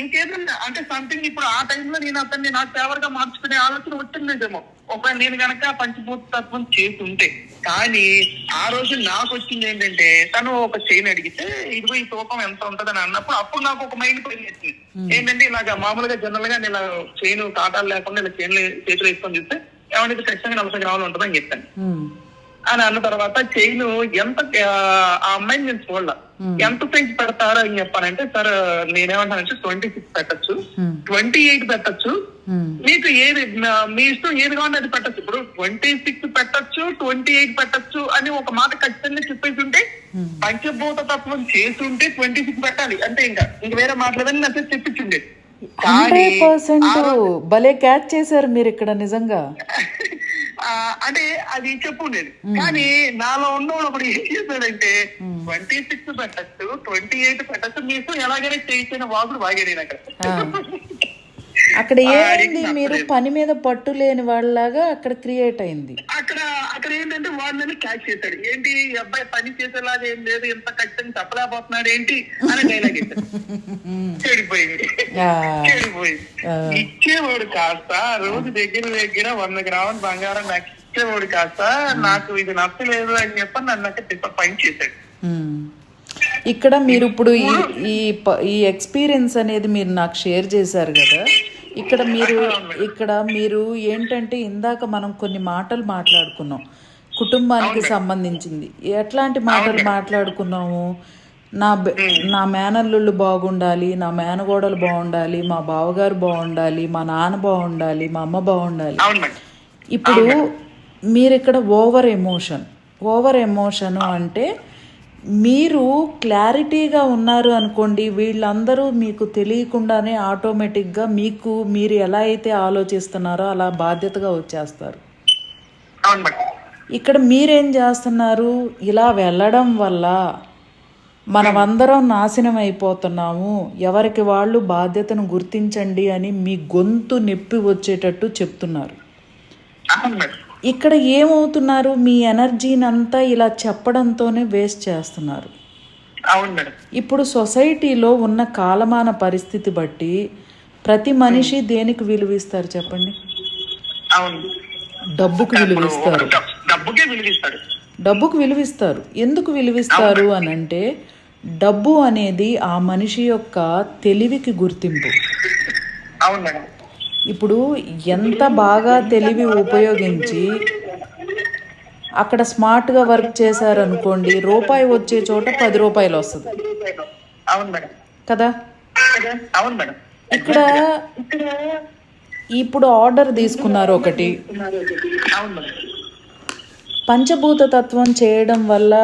ఇంకేదన్నా అంటే సంథింగ్. ఇప్పుడు ఆ టైంలో నేను అతన్ని నా ఫేవర్ గా మార్చుకునే ఆలోచన వచ్చిందేమో ఒకవేళ నేను కనుక పంచభూత తత్వం చేసి ఉంటే. కానీ ఆ రోజు నాకు వచ్చింది ఏంటంటే, తను ఒక చైన్ అడిగితే ఇదిగో ఈ తూకం ఎంత ఉంటదని అన్నప్పుడు అప్పుడు నాకు ఒక మైండ్ పని వచ్చింది. ఏంటంటే, ఇలాగా మామూలుగా జనరల్ గా నేను ఇలా చైన్ కాటాలు లేకుండా ఇలా చైన్లు చేతులు వేసుకొని చూస్తే ఏమంటే ఖచ్చితంగా 40 గ్రాములు ఉంటుందని చెప్పాను. అని అన్న తర్వాత చైన్ ఎంత ఆ అమ్మాయిని నేను చూడాల ఎంత సైజ్ పెడతారో అని చెప్పానంటే, సార్ నేనేమంటానంటే 26 పెట్టచ్చు, 28 పెట్టచ్చు, మీకు ఏది మీ ఇష్టం ఏది కావాలంటే అది పెట్టచ్చు. ఇప్పుడు 26 పెట్టచ్చు, 28 పెట్టచ్చు అని ఒక మాట ఖచ్చితంగా చెప్పేసి ఉంటే, పంచభూత తత్వం చేసి ఉంటే 26 పెట్టాలి అంటే ఇంకా వేరే మాట్లాడని నాకు చెప్పించుండే. 100% భలే క్యాచ్ చేశారు మీరు ఇక్కడ నిజంగా. అంటే అది చెప్పుండేది, కానీ నాలో ఉన్నవాడు ఒకడు ఏం చేశాడంటే 26 పెట్టచ్చు, 28 పెట్టచ్చు, మీ ఇష్టం ఎలాగైనా చేయించిన వాగుడు వాగాడు అక్కడ. అక్కడ ఏమైంది, మీరు పని మీద పట్టు లేని వాళ్ళలాగా అక్కడ క్రియేట్ అయింది. అక్కడ ఏంటంటే వాళ్ళని క్యాచ్ చేశాడు. ఏంటి ఈ అబ్బాయి పని చేసేలాగా ఏం లేదు, ఎంత ఖచ్చితంగా చెప్పలేకపోతున్నాడు ఏంటి అని డైలాగ్ ఇచ్చాడు. చెడిపోయింది. ఇచ్చేవాడు కాస్త రోజు దగ్గర 100 గ్రాముల బంగారం నాకు ఇచ్చేవాడు కాస్త నాకు ఇది నచ్చలేదు అని చెప్పి నన్ను అక్కడ డిసప్పాయింట్ చేశాడు. ఇక్కడ మీరు ఇప్పుడు ఈ ఎక్స్పీరియన్స్ అనేది మీరు నాకు షేర్ చేశారు కదా. ఇక్కడ మీరు ఏంటంటే ఇందాక మనం కొన్ని మాటలు మాట్లాడుకున్నాం కుటుంబానికి సంబంధించింది. ఎట్లాంటి మాటలు మాట్లాడుకున్నాము? నా మేనల్లుళ్ళు బాగుండాలి, నా మేనగోడలు బాగుండాలి, మా బావగారు బాగుండాలి, మా నాన్న బాగుండాలి, మా అమ్మ బాగుండాలి. ఇప్పుడు మీరు ఇక్కడ ఓవర్ ఎమోషన్ అంటే మీరు క్లారిటీగా ఉన్నారు అనుకోండి, వీళ్ళందరూ మీకు తెలియకుండానే ఆటోమేటిక్గా మీరు ఎలా అయితే ఆలోచిస్తున్నారో అలా బాధ్యతగా వచ్చేస్తారు. ఇక్కడ మీరేం చేస్తున్నారు, ఇలా వెళ్ళడం వల్ల మనమందరం నాశనం అయిపోతున్నాము, ఎవరికి వాళ్ళు బాధ్యతను గుర్తించండి అని మీ గొంతు నొప్పి వచ్చేటట్టు చెప్తున్నారు. ఇక్కడ ఏమవుతున్నారు, మీ ఎనర్జీని అంతా ఇలా చెప్పడంతోనే వేస్ట్ చేస్తున్నారు. ఇప్పుడు సొసైటీలో ఉన్న కాలమాన పరిస్థితి బట్టి ప్రతి మనిషి దేనికి విలువిస్తారు చెప్పండి? డబ్బుకు విలువిస్తారు. ఎందుకు విలువిస్తారు అని అంటే, డబ్బు అనేది ఆ మనిషి యొక్క తెలివికి గుర్తింపు. ఇప్పుడు ఎంత బాగా తెలివి ఉపయోగించి అక్కడ స్మార్ట్గా వర్క్ చేశారనుకోండి, రూపాయి వచ్చే చోట 10 రూపాయలు వస్తుంది కదా. ఇక్కడ ఇప్పుడు ఆర్డర్ తీసుకున్నారు ఒకటి, పంచభూత తత్వం చేయడం వల్ల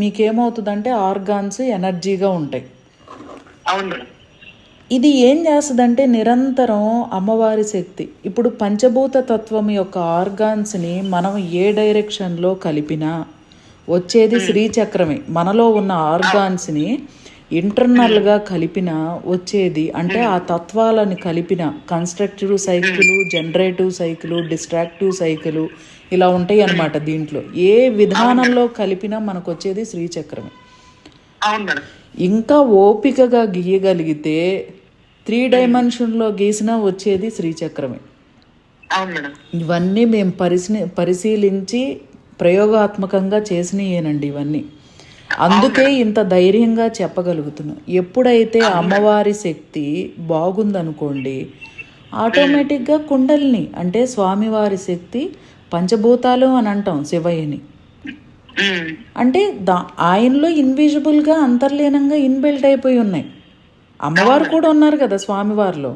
మీకేమవుతుందంటే ఆర్గాన్స్ ఎనర్జీగా ఉంటాయి. ఇది ఏం చేస్తుందంటే నిరంతరం అమ్మవారి శక్తి. ఇప్పుడు పంచభూత తత్వం యొక్క ఆర్గాన్స్ని మనం ఏ డైరెక్షన్లో కలిపినా వచ్చేది శ్రీచక్రమే. మనలో ఉన్న ఆర్గాన్స్ని ఇంటర్నల్గా కలిపిన వచ్చేది అంటే ఆ తత్వాలను కలిపిన constructive cycle, generative cycle, distractive cycle ఇలా ఉంటాయి అన్నమాట. దీంట్లో ఏ విధానంలో కలిపినా మనకు వచ్చేది శ్రీచక్రమే. ఇంకా ఓపికగా గీయగలిగితే 3 డైమెన్షన్లో గీసినా వచ్చేది శ్రీచక్రమే. ఇవన్నీ మేము పరిశీలించి ప్రయోగాత్మకంగా చేసినయేనండి ఇవన్నీ. అందుకే ఇంత ధైర్యంగా చెప్పగలుగుతున్నాం. ఎప్పుడైతే అమ్మవారి శక్తి బాగుందనుకోండి, ఆటోమేటిక్గా కుండలిని అంటే స్వామివారి శక్తి, పంచభూతాలు అని అంటాం శివయ్యని, అంటే ఆయనలో ఇన్విజిబుల్గా అంతర్లీనంగా ఇన్బిల్ట్ అయిపోయి ఉన్నాయి. అమ్మవారు కూడా ఉన్నారు కదా స్వామివారిలో.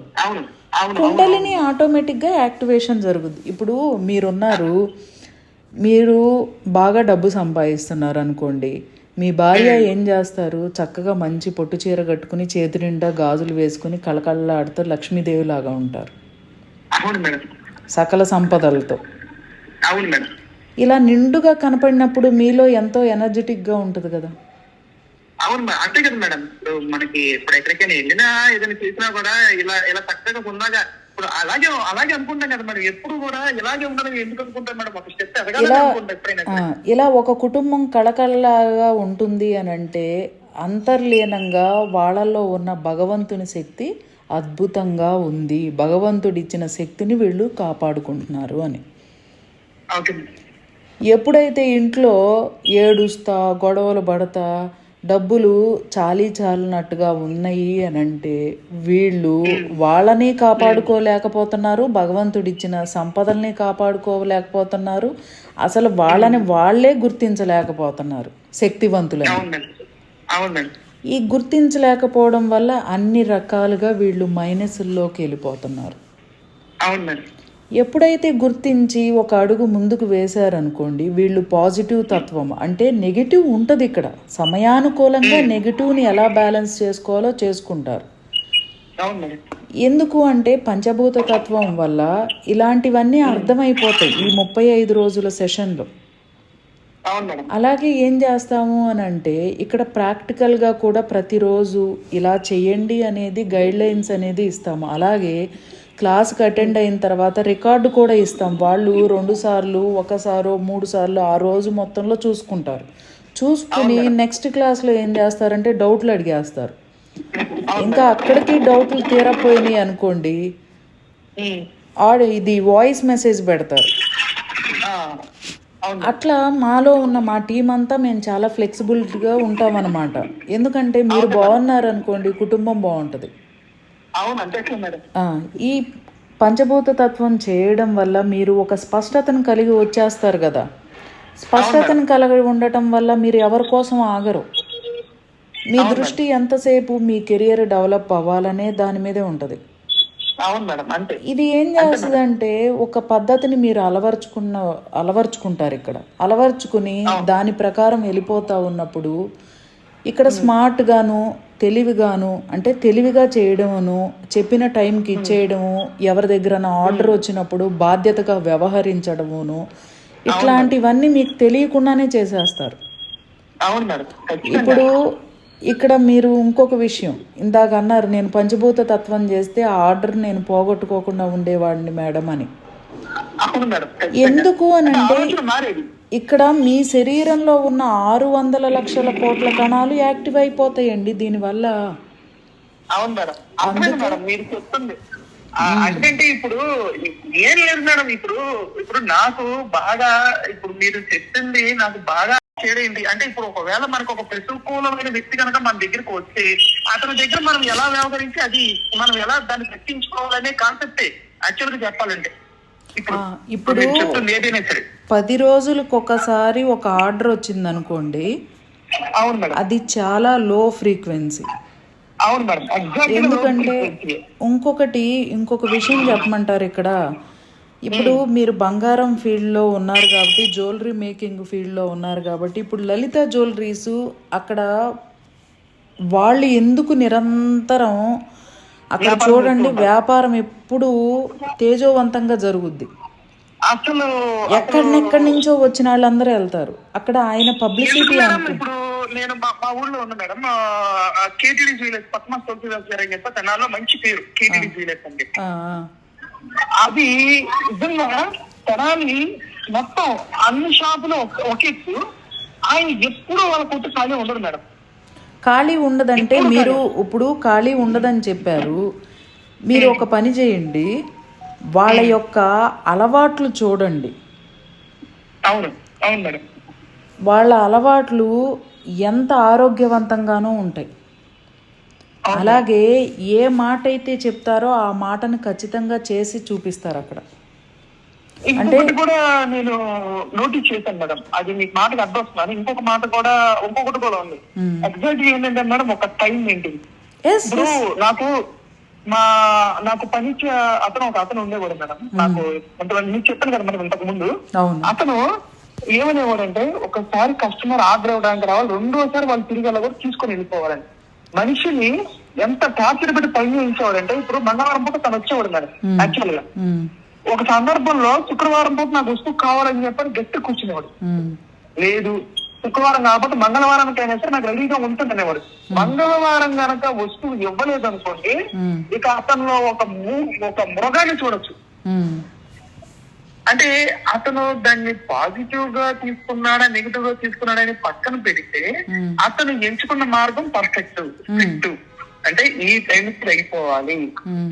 కుండలిని ఆటోమేటిక్గా యాక్టివేషన్ జరుగుద్ది. ఇప్పుడు మీరు బాగా డబ్బు సంపాదిస్తున్నారు అనుకోండి, మీ భార్య ఏం చేస్తారు, చక్కగా మంచి పొట్టు చీర కట్టుకుని చేతి నిండా గాజులు వేసుకుని కళకళలాడుతూ లక్ష్మీదేవి లాగా ఉంటారు సకల సంపదలతో. ఇలా నిండుగా కనపడినప్పుడు మీలో ఎంతో ఎనర్జెటిక్గా ఉంటుంది కదా. అంతే కదా మేడం. మనకి ఇప్పుడు ఎక్కడికైనా వెళ్ళినా ఏదైనా చేసినా కూడా ఇలా చక్కగా ఉన్నాగా ఇప్పుడు అలాగే అనుకుంటాం కదా మేడం. ఎప్పుడు కూడా ఇలాగే ఉండాలని ఎందుకు అనుకుంటాం మేడం? ఒక స్టెప్ ఎదగాలి. ఇలా ఒక కుటుంబం కళకళలాగా ఉంటుంది అని అంటే అంతర్లీనంగా వాళ్ళల్లో ఉన్న భగవంతుని శక్తి అద్భుతంగా ఉంది, భగవంతుడు ఇచ్చిన శక్తిని వీళ్ళు కాపాడుకుంటున్నారు అని. ఎప్పుడైతే ఇంట్లో ఏడుస్తా, గొడవలు పడతా, డబ్బులు చాలీ చాలినట్టుగా ఉన్నాయి అని అంటే వీళ్ళు వాళ్ళని కాపాడుకోలేకపోతున్నారు, భగవంతుడిచ్చిన సంపదల్ని కాపాడుకోలేకపోతున్నారు, అసలు వాళ్ళని వాళ్ళే గుర్తించలేకపోతున్నారు శక్తివంతులని. అవునండి. ఈ గుర్తించలేకపోవడం వల్ల అన్ని రకాలుగా వీళ్ళు మైనస్ల్లోకి వెళ్ళిపోతున్నారు. అవునండి. ఎప్పుడైతే గుర్తించి ఒక అడుగు ముందుకు వేశారనుకోండి, వీళ్ళు పాజిటివ్ తత్వం అంటే నెగిటివ్ ఉంటుంది ఇక్కడ, సమయానుకూలంగా నెగిటివ్ని ఎలా బ్యాలెన్స్ చేసుకోవాలో చేసుకుంటారు. ఎందుకు అంటే పంచభూత తత్వం వల్ల ఇలాంటివన్నీ అర్థమైపోతాయి ఈ 35 రోజుల సెషన్లో. అలాగే ఏం చేస్తాము అని అంటే ఇక్కడ ప్రాక్టికల్గా కూడా ప్రతిరోజు ఇలా చేయండి అనేది గైడ్లైన్స్ అనేది ఇస్తాము. అలాగే క్లాస్కి అటెండ్ అయిన తర్వాత రికార్డు కూడా ఇస్తాం. వాళ్ళు 2 సార్లు, 1 సారో 3 సార్లు ఆ రోజు మొత్తంలో చూసుకుంటారు. చూసుకుని నెక్స్ట్ క్లాస్లో ఏం చేస్తారంటే డౌట్లు అడిగేస్తారు. ఇంకా అక్కడికి డౌట్లు తీరపోయినాయి అనుకోండి, ఇది వాయిస్ మెసేజ్ పెడతారు. అట్లా మాలో ఉన్న మా టీం అంతా మేము చాలా ఫ్లెక్సిబిలిటీగా ఉంటామన్నమాట. ఎందుకంటే మీరు బాగున్నారు అనుకోండి, కుటుంబం బాగుంటుంది. ఈ పంచభూత తత్వం చేయడం వల్ల మీరు ఒక స్పష్టతను కలిగి వచ్చేస్తారు కదా. స్పష్టతను కలిగి ఉండటం వల్ల మీరు ఎవరి కోసం ఆగరు. మీ దృష్టి ఎంతసేపు మీ కెరియర్ డెవలప్ అవ్వాలనే దాని మీదే ఉంటుంది. ఇది ఏం చేస్తుందంటే ఒక పద్ధతిని మీరు అలవర్చుకుంటారు. ఇక్కడ అలవర్చుకుని దాని ప్రకారం వెళ్ళిపోతా ఉన్నప్పుడు ఇక్కడ స్మార్ట్గాను తెలివిగాను, అంటే తెలివిగా చేయడమును, చెప్పిన టైంకి ఇచ్చేయడము, ఎవరి దగ్గర ఆర్డర్ వచ్చినప్పుడు బాధ్యతగా వ్యవహరించడమును, ఇట్లాంటివన్నీ మీకు తెలియకుండానే చేసేస్తారు. ఇప్పుడు ఇక్కడ మీరు ఇంకొక విషయం ఇందాక అన్నారు, నేను పంచభూత తత్వం చేస్తే ఆ ఆర్డర్ నేను పోగొట్టుకోకుండా ఉండేవాడిని మేడం అని. ఎందుకు అని అంటే ఇక్కడ మీ శరీరంలో ఉన్న 600 లక్షల కోట్ల కణాలు యాక్టివ్ అయిపోతాయండి దీనివల్ల. అంటే ఇప్పుడు ఏం లేదు మేడం, ఇప్పుడు నాకు బాగా, ఇప్పుడు మీరు చెప్పింది నాకు బాగా చేయడేంటి అంటే, ఇప్పుడు ఒకవేళ మనకు ఒక ప్రతికూలమైన వ్యక్తి కనుక మన దగ్గరకు వస్తే అతని దగ్గర మనం ఎలా వ్యవహరించి అది మనం ఎలా దాన్ని తగ్గించుకోవాలనే కాన్సెప్టే యాక్చువల్గా చెప్పాలంటే. ఇప్పుడు 10 రోజులకు ఒకసారి ఒక ఆర్డర్ వచ్చింది అనుకోండి, అది చాలా లో ఫ్రీక్వెన్సీ. ఎందుకంటే ఇంకొక విషయం చెప్పమంటారు ఇక్కడ. ఇప్పుడు మీరు బంగారం ఫీల్డ్లో ఉన్నారు కాబట్టి, జ్యువెలరీ మేకింగ్ ఫీల్డ్లో ఉన్నారు కాబట్టి, ఇప్పుడు లలిత జ్యువెలరీస్ అక్కడ వాళ్ళు ఎందుకు నిరంతరం అక్కడ చూడండి వ్యాపారం ఎప్పుడు తేజోవంతంగా జరుగుద్ది. అసలు ఎక్కడెక్కడి నుంచో వచ్చిన వాళ్ళందరూ వెళ్తారు అక్కడ. ఆయన పబ్లిసిటీ ఇప్పుడు నేను మా ఊళ్ళో ఉన్నా మేడం, కేటీడీ జ్యువెలర్స్, పద్మ అని చెప్పి తెనాల్లో మంచి పేరు కేటీడీ జ్యువెలర్స్ అంటే. అది నిజంగా తెనాలి మొత్తం అన్ని షాపులు ఒకెత్తు. ఆయన ఎప్పుడు వాళ్ళ కొట్టు ఖాళీ ఉండదు మేడం. ఖాళీ ఉండదంటే మీరు ఇప్పుడు ఖాళీ ఉండదని చెప్పారు. మీరు ఒక పని చేయండి, వాళ్ళ యొక్క అలవాట్లు చూడండి. వాళ్ళ అలవాట్లు ఎంత ఆరోగ్యవంతంగానూ ఉంటాయి. అలాగే ఏ మాట అయితే చెప్తారో ఆ మాటను ఖచ్చితంగా చేసి చూపిస్తారు అక్కడ. అంటే కూడా నేను నోటీస్ చేశాను మేడం, అది మీకు మాటకు అర్థం వస్తున్నారు. ఇంకొకటి కూడా ఉంది. ఎగ్జాక్ట్ ఏంటంటే మేడం, ఒక టైం మెయింటైన్. ఇప్పుడు నాకు పనిచ్చే అతను ఉండేవాడు మేడం. నాకు కొంతమంది మీకు చెప్పాను కదా మేడం ఇంతకు ముందు. అతను ఏమనేవాడంటే, ఒకసారి కస్టమర్ ఆర్డర్ అవ్వడానికి రావాలి, రెండోసారి వాళ్ళు తిరిగి అలా కూడా తీసుకొని వెళ్ళిపోవాలని. మనిషిని ఎంత టార్చర్ పెట్టి పని చేయించేవాడంటే, ఇప్పుడు మంగళవారం పూట తను వచ్చేవాడు మేడం. యాక్చువల్ గా ఒక సందర్భంలో శుక్రవారం పూట నాకు వస్తువు కావాలని చెప్పని గట్టి కూర్చునేవాడు. లేదు శుక్రవారం కాబట్టి మంగళవారానికి అయినా సరే నాకు రెడీగా ఉంటుంది అనేవాడు. మంగళవారం గనక వస్తువు ఇవ్వలేదు అనుకోండి, ఇక అతనిలో ఒక మృగాన్ని చూడొచ్చు. అంటే అతను దాన్ని పాజిటివ్ గా తీసుకున్నాడా నెగిటివ్ గా తీసుకున్నాడని పక్కన పెడితే, అతను ఎంచుకున్న మార్గం పర్ఫెక్ట్ ఫిట్. అంటే ఈ టైంకి అయిపోవాలి,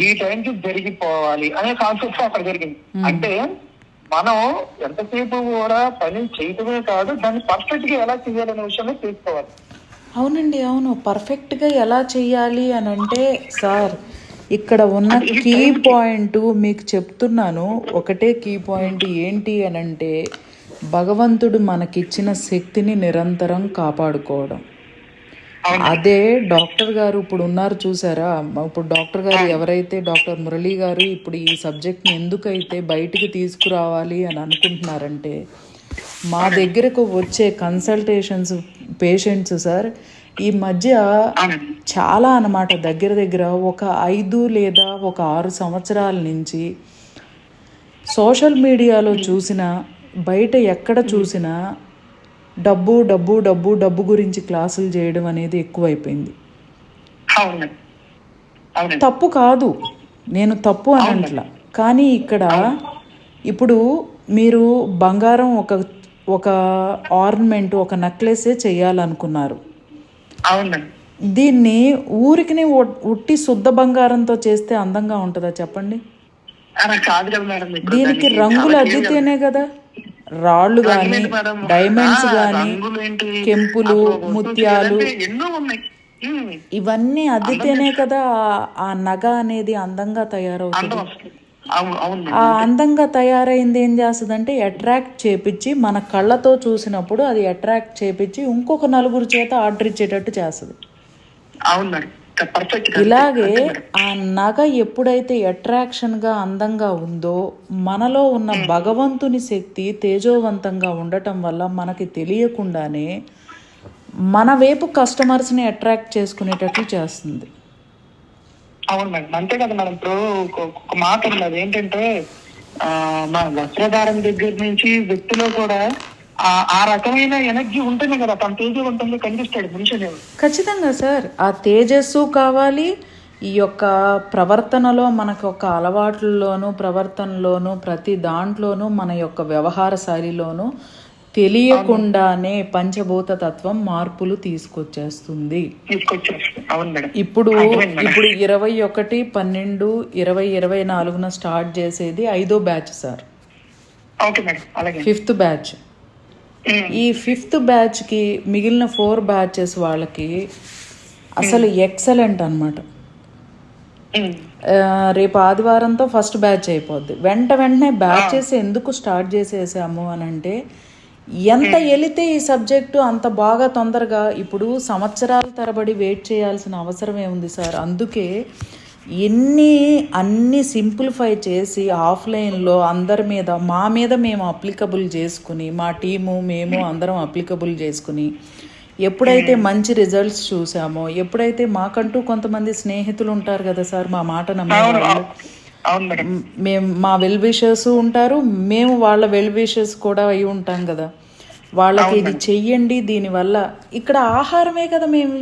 ఈ టైంకి జరిగిపోవాలి అనే కాన్సెప్ట్ అక్కడ జరిగింది. అంటే మనం ఎంతసేపు కూడా పని చేయటమే కాదు, దాన్ని పర్ఫెక్ట్ గా ఎలా చేయాలనే విషయంలో తెలుసుకోవాలి. అవునండి, అవును. పర్ఫెక్ట్గా ఎలా చెయ్యాలి అని అంటే సార్, ఇక్కడ ఉన్న కీ పాయింట్ మీకు చెప్తున్నాను. ఒకటే కీ పాయింట్ ఏంటి అని అంటే, భగవంతుడు మనకిచ్చిన శక్తిని నిరంతరం కాపాడుకోవడం. అదే డాక్టర్ గారు ఇప్పుడు ఉన్నారు చూసారా, ఇప్పుడు డాక్టర్ గారు ఎవరైతే డాక్టర్ మురళీ గారు ఇప్పుడు ఈ సబ్జెక్ట్ని ఎందుకైతే బయటికి తీసుకురావాలి అని అనుకుంటున్నారంటే, మా దగ్గరకు వచ్చే కన్సల్టేషన్స్ పేషెంట్స్ సార్ ఈ మధ్య చాలా అన్నమాట, దగ్గర దగ్గర ఒక 5 లేదా ఒక 6 సంవత్సరాల నుంచి సోషల్ మీడియాలో చూసినా, బయట ఎక్కడ చూసినా డబ్బు డబ్బు డబ్బు డబ్బు గురించి క్లాసులు చేయడం అనేది ఎక్కువైపోయింది. తప్పు కాదు, నేను తప్పు అని అంటలా. కానీ ఇక్కడ ఇప్పుడు మీరు బంగారం ఒక ఒక ఆర్నమెంట్, ఒక నెక్లెసే చేయాలనుకున్నారు. దీన్ని ఊరికి ఉట్టి శుద్ధ బంగారంతో చేస్తే అందంగా ఉంటుందా చెప్పండి? దీనికి రంగులు అద్దితేనే కదా, రాళ్ళు కానీ, డైమండ్స్ కానీ, కెంపులు, ముత్యాలు ఇవన్నీ అద్దితేనే కదా ఆ నగ అనేది అందంగా తయారవుతుంది. ఆ అందంగా తయారైంది ఏం చేస్తుందంటే అట్రాక్ట్ చేపించి, మన కళ్ళతో చూసినప్పుడు అది అట్రాక్ట్ చేపించి ఇంకొక నలుగురు చేత ఆర్డర్ ఇచ్చేటట్టు చేస్తుంది. ఇలాగే ఆ నగ ఎప్పుడైతే అట్రాక్షన్గా అందంగా ఉందో, మనలో ఉన్న భగవంతుని శక్తి తేజోవంతంగా ఉండటం వల్ల మనకి తెలియకుండానే మన వైపు కస్టమర్స్ని అట్రాక్ట్ చేసుకునేటట్లు చేస్తుంది. అవును మేడం, అంతే కదా మేడం. ఇప్పుడు ఒక మాట ఉన్నది ఏంటంటే, మన వస్త్రధారణ దగ్గర నుంచి వ్యక్తిలో కూడా ఆ రకమైన ఎనర్జీ ఉంటేనే కదా తన తేజవంతంగా కనిపిస్తాడు మనిషి అనేవి. ఖచ్చితంగా సార్, ఆ తేజస్సు కావాలి. ఈ యొక్క ప్రవర్తనలో మనకు ఒక అలవాట్లలోనూ, ప్రవర్తనలోనూ, ప్రతి దాంట్లోనూ, మన యొక్క వ్యవహార శైలిలోనూ తెలియకుండానే పంచభూత తత్వం మార్పులు తీసుకొచ్చేస్తుంది. ఇప్పుడు 21/12/2024 స్టార్ట్ చేసేది 5వ బ్యాచ్ సార్, 5th బ్యాచ్. ఈ 5th బ్యాచ్కి మిగిలిన 4 బ్యాచెస్ వాళ్ళకి అసలు ఎక్సలెంట్ అనమాట. రేపు ఆదివారంతో ఫస్ట్ బ్యాచ్ అయిపోద్ది. వెంటనే బ్యాచెస్ ఎందుకు స్టార్ట్ చేసేసాము అని అంటే, ఎంత వెళితే ఈ సబ్జెక్టు అంత బాగా తొందరగా, ఇప్పుడు సంవత్సరాల తరబడి వెయిట్ చేయాల్సిన అవసరం ఏముంది సార్. అందుకే అన్నీ సింప్లిఫై చేసి ఆఫ్లైన్లో అందరి మీద, మా మీద మేము అప్లికబుల్ చేసుకుని, మా టీము మేము అందరం అప్లికబుల్ చేసుకుని, ఎప్పుడైతే మంచి రిజల్ట్స్ చూసామో, ఎప్పుడైతే మాకంటూ కొంతమంది స్నేహితులు ఉంటారు కదా సార్, మా మాట నమ్మేవాళ్ళు, మేము మా వెల్ విషర్స్ ఉంటారు, మేము వాళ్ళ వెల్ విషర్స్ కూడా అయి ఉంటాం కదా, వాళ్ళకి ఇది చెయ్యండి, దీనివల్ల ఇక్కడ ఆహారమే కదా, మేము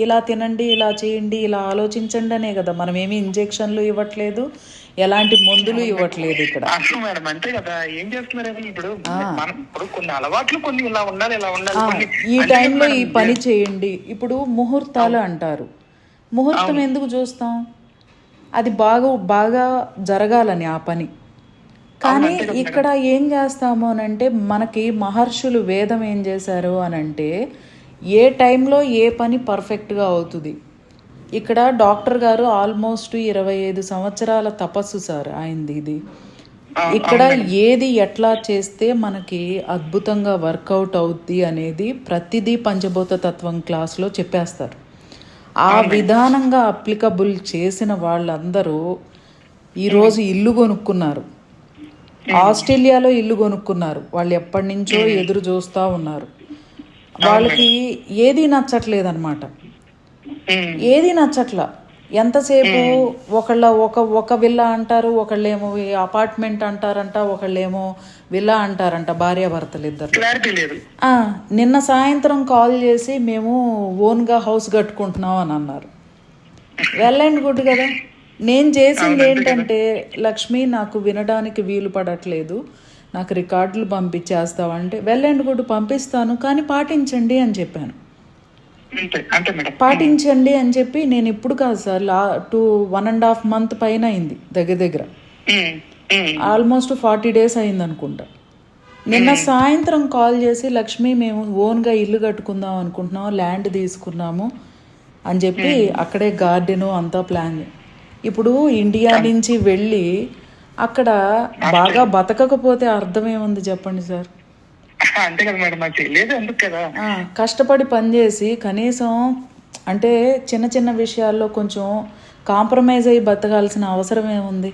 ఇలా తినండి, ఇలా చేయండి, ఇలా ఆలోచించండి అనే కదా, మనం ఏమి ఇంజెక్షన్లు ఇవ్వట్లేదు, ఎలాంటి మందులు ఇవ్వట్లేదు ఇక్కడ. ఈ టైంలో ఈ పని చేయండి. ఇప్పుడు ముహూర్తాలు అంటారు, ముహూర్తం ఎందుకు చూస్తాం? అది బాగా జరగాలని ఆ పని. కానీ ఇక్కడ ఏం చేస్తాము అనంటే, మనకి మహర్షులు వేదం ఏం చేశారు అనంటే, ఏ టైంలో ఏ పని పర్ఫెక్ట్గా అవుతుంది. ఇక్కడ డాక్టర్ గారు ఆల్మోస్ట్ 25 సంవత్సరాల తపస్సు సార్ ఆయనది ఇది. ఇక్కడ ఏది ఎట్లా చేస్తే మనకి అద్భుతంగా వర్కౌట్ అవుద్ది అనేది ప్రతిదీ పంచభూత తత్వం క్లాస్లో చెప్పేస్తారు. ఆ విధానంగా అప్లికబుల్ చేసిన వాళ్ళందరూ ఈరోజు ఇల్లు కొనుక్కున్నారు, ఆస్ట్రేలియాలో ఇల్లు కొనుక్కున్నారు. వాళ్ళు ఎప్పటి నుంచో ఎదురు చూస్తూ ఉన్నారు. వాళ్ళకి ఏది నచ్చట్లేదన్నమాట, ఏది నచ్చట్లా. ఎంతసేపు ఒక విల్లా అంటారు, ఒకళ్ళేమో అపార్ట్మెంట్ అంటారంట, ఒకళ్ళేమో విల్లా అంటారంట, భార్యాభర్తలు ఇద్దరు. నిన్న సాయంత్రం కాల్ చేసి మేము ఓన్గా హౌస్ కట్టుకుంటున్నాం అని అన్నారు. వెల్ అండ్ గుడ్ కదా. నేను చేసింది ఏంటంటే, లక్ష్మి నాకు వినడానికి వీలు పడట్లేదు, నాకు రికార్డులు పంపించేస్తావంటే, వెల్ అండ్ గుడ్ పంపిస్తాను, కానీ పాటించండి అని చెప్పాను. పాటించండి అని చెప్పి, నేను ఇప్పుడు కాదు సార్, 1.5 month పైన అయింది, దగ్గర ఆల్మోస్ట్ 40 days అయింది అనుకుంటా. నిన్న సాయంత్రం కాల్ చేసి లక్ష్మి మేము ఓన్గా ఇల్లు కట్టుకుందాం అనుకుంటున్నాం, ల్యాండ్ తీసుకున్నాము అని చెప్పి అక్కడే గార్డెను అంతా ప్లాన్. ఇప్పుడు ఇండియా నుంచి వెళ్ళి అక్కడ బాగా బతకకపోతే అర్థమేముంది చెప్పండి సార్. అంతే కదా మేడం, నాకు తెలియదు ఎందుకు కదా. కష్టపడి పనిచేసి కనీసం అంటే చిన్న చిన్న విషయాల్లో కొంచెం కాంప్రమైజ్ అయ్యి బతకాల్సిన అవసరం ఏముంది.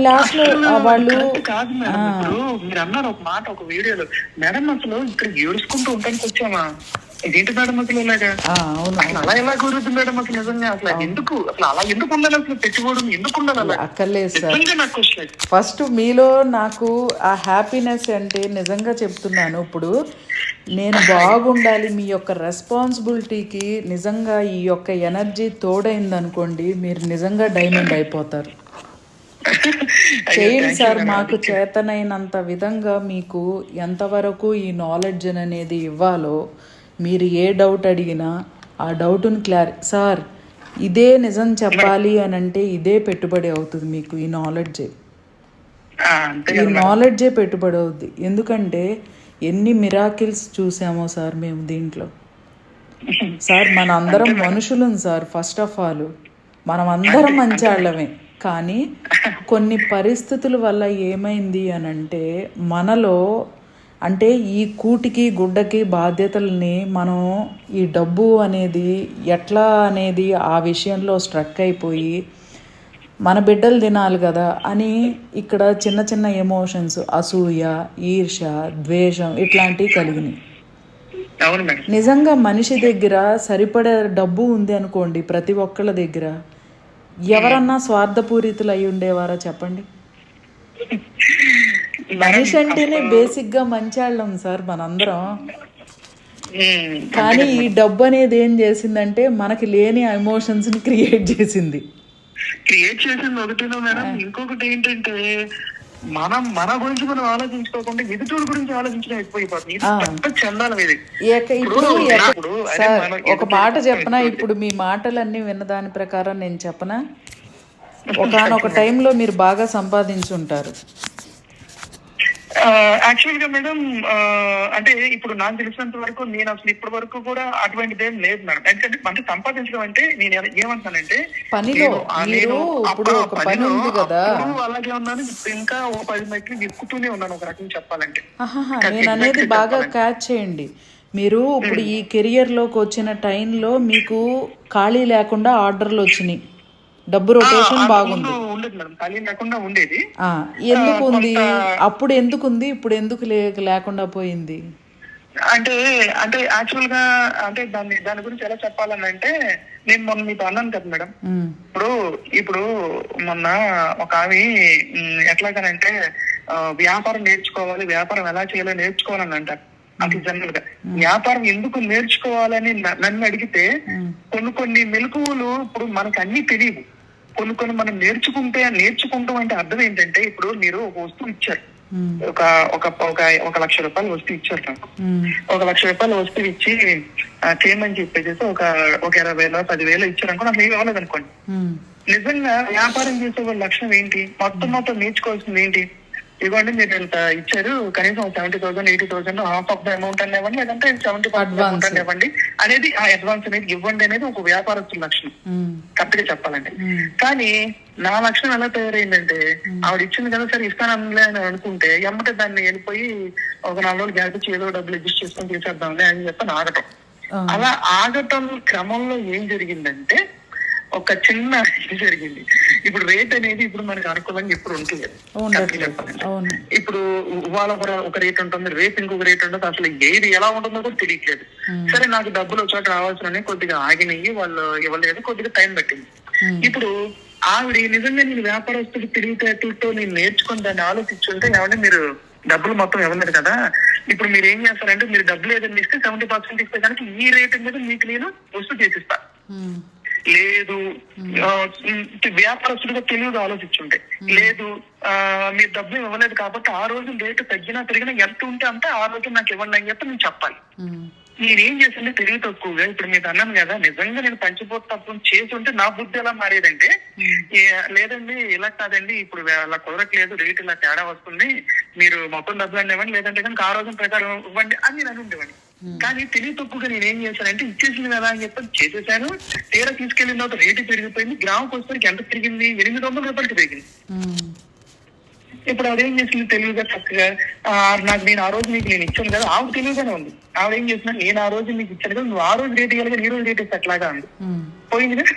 లాస్ట్ లో వాళ్ళు కాదు మేడం, ఇప్పుడు మీరు అన్నారు ఒక మాట ఒక వీడియోలో, మేడం అసలు ఇక్కడ ఏడుచుకుంటూ ఉండడానికి వచ్చామా, ఇదేంటి మేడం అసలు ఇలాగా, అసలు అలా ఎలా కుదురుతుంది మేడం అసలు నిజంగా, అసలు ఎందుకు అసలు అలా ఎందుకు ఉండాలి, అసలు పెట్టుకోవడం ఎందుకు ఉండాలి అలా అక్కర్లేదు సార్. నాకు ఫస్ట్ మీలో నాకు ఆ హ్యాపీనెస్ అంటే నిజంగా చెప్తున్నాను, ఇప్పుడు నేను బాగుండాలి, మీ యొక్క రెస్పాన్సిబిలిటీకి నిజంగా ఈ యొక్క ఎనర్జీ తోడైంది అనుకోండి, మీరు నిజంగా డైమండ్ అయిపోతారు. చేయండి సార్, మాకు చేతనైనంత విధంగా మీకు ఎంతవరకు ఈ నాలెడ్జ్ అనేది ఇవ్వాలో, మీరు ఏ డౌట్ అడిగినా ఆ డౌట్ని సార్ ఇదే నిజం చెప్పాలి అని అంటే ఇదే పెట్టుబడి అవుతుంది మీకు, ఈ నాలెడ్జే, ఈ నాలెడ్జే పెట్టుబడి అవుద్ది. ఎందుకంటే ఎన్ని మిరాకిల్స్ చూసామో సార్ మేము దీంట్లో. సార్ మన అందరం మనుషులం సార్, ఫస్ట్ ఆఫ్ ఆల్ మనం అందరం మంచాళ్ళమే, కానీ కొన్ని పరిస్థితుల వల్ల ఏమైంది అని అంటే మనలో అంటే ఈ కూటికి గుడ్డకి బాధ్యతల్ని మనం ఈ డబ్బు అనేది ఎట్లా అనేది ఆ విషయంలో స్ట్రక్ అయిపోయి మన బిడ్డలు తినాలి కదా అని ఇక్కడ చిన్న చిన్న ఎమోషన్స్, అసూయ, ఈర్ష, ద్వేషం ఇట్లాంటివి కలిగినాయి. నిజంగా మనిషి దగ్గర సరిపడే డబ్బు ఉంది అనుకోండి, ప్రతి ఒక్కళ్ళ దగ్గర ఎవరన్నా స్వార్థపూరితులు అయి ఉండేవారా చెప్పండి. మనిషి అంటేనే బేసిక్ గా మంచాళ్ళం సార్ మనందరం. కానీ ఈ డబ్బు అనేది ఏం చేసిందంటే మనకి లేని ఎమోషన్స్ ని క్రియేట్ చేసింది ఒకటిలో మేడం. ఇంకొకటి ఏంటంటే మన గురించి మనం ఆలోచించుకోకుండా ఎదుటోడి గురించి ఆలోచించడం ఎక్కువైపోతుంది. ఇప్పుడు సార్ ఒక మాట చెప్పనా, ఇప్పుడు మీ మాటలన్నీ విన్నదాని ప్రకారం నేను చెప్పనా, ఒకనొక టైంలో మీరు బాగా సంపాదించుంటారు. యాక్చువల్ గా మేడం అంటే ఇప్పుడు నాకు తెలిసినంత వరకు నేను అసలు ఇప్పటి వరకు కూడా అటువంటిది ఏం లేదు మేడం. ఎందుకంటే అంటే సంపాదించడం అంటే నేను ఏమంటానంటే పనిలో అలాగే ఉన్నాను, ఇంకా ఓ 10 మెట్లు ఎక్కుతూనే ఉన్నాను ఒక రకంగా చెప్పాలంటే. నేను అనేది బాగా క్యాచ్ చేయండి. మీరు ఇప్పుడు ఈ కెరియర్ లోకి వచ్చిన టైంలో మీకు ఖాళీ లేకుండా ఆర్డర్లు వచ్చినాయి, డబ్బు రొటేషన్ బాగుంది, ఎందుకు ఉంది అప్పుడు, ఎందుకు ఉంది ఇప్పుడు, ఎందుకు లేకుండా పోయింది అంటే యాక్చువల్ గా అంటే దాని గురించి ఎలా చెప్పాలని అంటే, నేను మొన్న మీతో అన్నాను కదా మేడం, ఇప్పుడు మొన్న ఒక ఆమె ఎట్లాగనంటే వ్యాపారం నేర్చుకోవాలి, వ్యాపారం ఎలా చేయాలో నేర్చుకోవాలని అంటారు. అసలు జనరల్ గా వ్యాపారం ఎందుకు నేర్చుకోవాలని నన్ను అడిగితే కొన్ని మెలకువలు ఇప్పుడు మనకు అన్ని తెలియవు, కొన్ని మనం నేర్చుకుంటాం అంటే అర్థం ఏంటంటే, ఇప్పుడు మీరు ఒక వస్తువు ఇచ్చారు, ఒక 1,00,000 రూపాయలు వస్తువు ఇచ్చారు నాకు, 1,00,000 రూపాయలు వస్తువు ఇచ్చి చేయమని చెప్పేసి ఒక 20,000 10,000 ఇచ్చారనుకో, నాకు ఏమి అవ్వలేదు అనుకోండి. నిజంగా వ్యాపారం చేసే వాళ్ళ లక్ష్యం ఏంటి, మొత్తం నేర్చుకోవాల్సింది ఏంటి, ఇవ్వండి మీరు ఇంత ఇచ్చారు, కనీసం 70,000 80,000 హాఫ్ ఆఫ్ ద అమౌంట్ అని ఇవ్వండి, లేదంటే 70% అమౌంట్ అని ఇవ్వండి అనేది, ఆ అడ్వాన్స్ అనేది ఇవ్వండి అనేది ఒక వ్యాపారస్తుల లక్ష్యం కరెక్ట్ గా చెప్పాలంటే. కానీ నా లక్ష్యం ఎలా తయారైందంటే, ఆవిడ ఇచ్చింది కదా సరే ఇస్తానలే అని అనుకుంటే ఎమ్మటే దాన్ని వెళ్ళిపోయి ఒక 4 రోజులు గ్యాప్ ఇచ్చి ఏదో డబ్బులు అడ్జస్ట్ చేసుకొని తీసేద్దాంలే అని చెప్పని ఆగటం. అలా ఆగటం క్రమంలో ఏం జరిగిందంటే ఒక చిన్న ఇది జరిగింది. ఇప్పుడు రేట్ అనేది ఇప్పుడు మనకి అనుకూలంగా ఎప్పుడు ఉంటుంది చెప్పాలంటే, ఇప్పుడు ఇవాళ ఒక రేట్ ఉంటుంది, రేపు ఇంకొక రేట్ ఉంటుంది, అసలు ఏది ఎలా ఉంటుందో కూడా తెలియట్లేదు. సరే నాకు డబ్బులు వచ్చాక రావాల్సిన కొద్దిగా ఆగినవి, వాళ్ళు ఇవ్వలేదు, కొద్దిగా టైం పట్టింది. ఇప్పుడు ఆవిడ నిజంగా నేను వ్యాపారస్తుడు తెలివితేటలతో నేను నేర్చుకుని దాన్ని ఆలోచించుంటే, ఏమంటే మీరు డబ్బులు మొత్తం ఇవ్వలేదు కదా, ఇప్పుడు మీరు ఏం చేస్తారంటే మీరు డబ్బులు ఏదైనా ఇస్తే 70% ఇస్తే కనుక ఈ రేటు మీద మీకు నేను వస్తువు చేసిస్తా, లేదు వ్యాపారస్తుడిగా తెలివిగా ఆలోచించుంటే, లేదు మీరు డబ్బులు ఇవ్వలేదు కాబట్టి ఆ రోజు రేటు తగ్గినా పెరిగినా ఎంత ఉంటే అంతే ఆ రోజు నాకు ఇవ్వండి అని చెప్పి నేను చెప్పాలి. నేనేం చేసింది తెలివి తక్కువగా, ఇప్పుడు మీకు అన్నాను కదా, నిజంగా నేను పంచిపోటు తత్వం చేసి ఉంటే నా బుద్ధి ఎలా మారేదంటే, లేదండి ఇలా కాదండి, ఇప్పుడు అలా కుదరట్లేదు, రేట్ ఇలా తేడా వస్తుంది, మీరు మొత్తం డబ్బులు అన్నీ ఇవ్వండి, లేదంటే కనుక ఆ రోజు ప్రకారం ఇవ్వండి అని నేను ఉండేవాడిని. కానీ తెలివి తక్కువగా నేను ఏం చేశానంటే, ఇచ్చేసింది కదా అని చెప్పి చేసేసాను. తీరా తీసుకెళ్లిన తర్వాత రేటు పెరిగిపోయింది. గ్రాముకి వచ్చేసరికి ఎంత పెరిగింది? 800 రూపాయలకి పెరిగింది. ఇప్పుడు అదేం చేసింది తెలివిగా చక్కగా, నాకు నేను ఆ రోజు నీకు నేను ఇచ్చాను కదా, ఆవిడ తెలివిగానే ఉంది. ఆవిడ ఏం చేసినా, నేను ఆ రోజు నీకు ఇచ్చాను కదా, నువ్వు ఆ రోజు రేట్ ఇవ్వాలి కదా, ఈ రోజు రేట్ ఇస్తే ఎట్లాగా అంది. పోయింది కదా.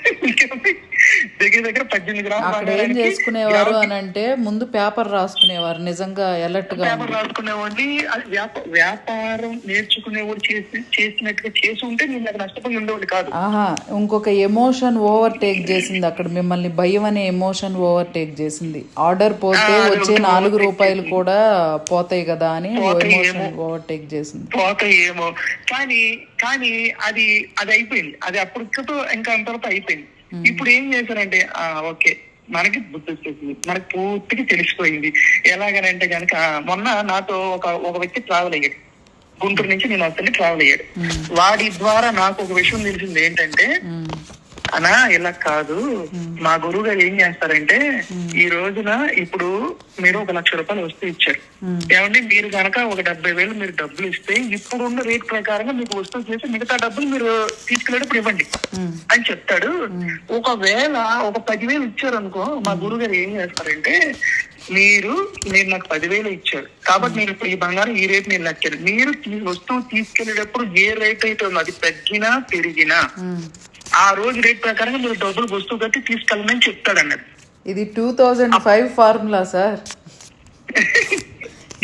దగ్గర దగ్గర 18 గ్రాములు అక్కడ ఏం చేసుకునేవారు అని అంటే, ముందు పేపర్ రాసుకునేవారు నిజంగా అలర్ట్ గా. పేపర్ రాసుకునేవాడిని. అది వ్యాపారం నేర్చుకునేవాడు చేసినట్టుగా చేసి ఉంటే నేను నాకు నష్టపోయి ఉండేవాడు కాదు. ఇంకొక ఎమోషన్ ఓవర్ టేక్ చేసింది అక్కడ మిమ్మల్ని. భయం అనే ఎమోషన్ ఓవర్ టేక్ చేసింది. ఆర్డర్ పోతే వచ్చే 4 రూపాయలు కూడా పోతాయి కదా అని ఎమోషన్ ఓవర్ టేక్ చేసింది. పోతాయేమో కానీ కానీ అది అది అయిపోయింది. అది అప్పటితో ఇంకా అంతవరకు అయిపోయింది. ఇప్పుడు ఏం చేశారంటే, ఓకే మనకి బుద్ధి వచ్చేసింది, మనకి పూర్తిగా తెలిసిపోయింది. ఎలాగనంటే కనుక, మొన్న నాతో ఒక వ్యక్తి ట్రావెల్ అయ్యాడు. గుంటూరు నుంచి నేను వస్తే ట్రావెల్ అయ్యాడు. వాడి ద్వారా నాకు ఒక విషయం తెలిసింది ఏంటంటే, అనా ఇలా కాదు, మా గురువు గారు ఏం చేస్తారంటే, ఈ రోజున ఇప్పుడు మీరు 1 లక్ష రూపాయలు వస్తూ ఇచ్చారు ఏమండి, మీరు కనుక ఒక 70,000 మీరు డబ్బులు ఇస్తే ఇప్పుడున్న రేట్ ప్రకారంగా మీకు వస్తువు చేసి మిగతా డబ్బులు మీరు తీసుకెళ్ళేటప్పుడు ఇవ్వండి అని చెప్తాడు. ఒకవేళ ఒక 10,000 ఇచ్చారు అనుకో, మా గురువు గారు ఏం చేస్తారంటే, మీరు నాకు 10,000 ఇచ్చారు కాబట్టి నేను ఇప్పుడు ఈ బంగారం ఈ రేట్ నేను లెక్కాను, మీరు వస్తువు తీసుకెళ్లేటప్పుడు ఏ రేట్ అయితే ఉందో అది తగ్గినా పెరిగినా ఆ రోజు రేట్ ప్రకారంగా మీరు డబ్బులు వస్తువు కట్టి తీసుకెళ్ళమని చెప్తాడు అన్నది. ఇది 2005 ఫార్ములా సార్.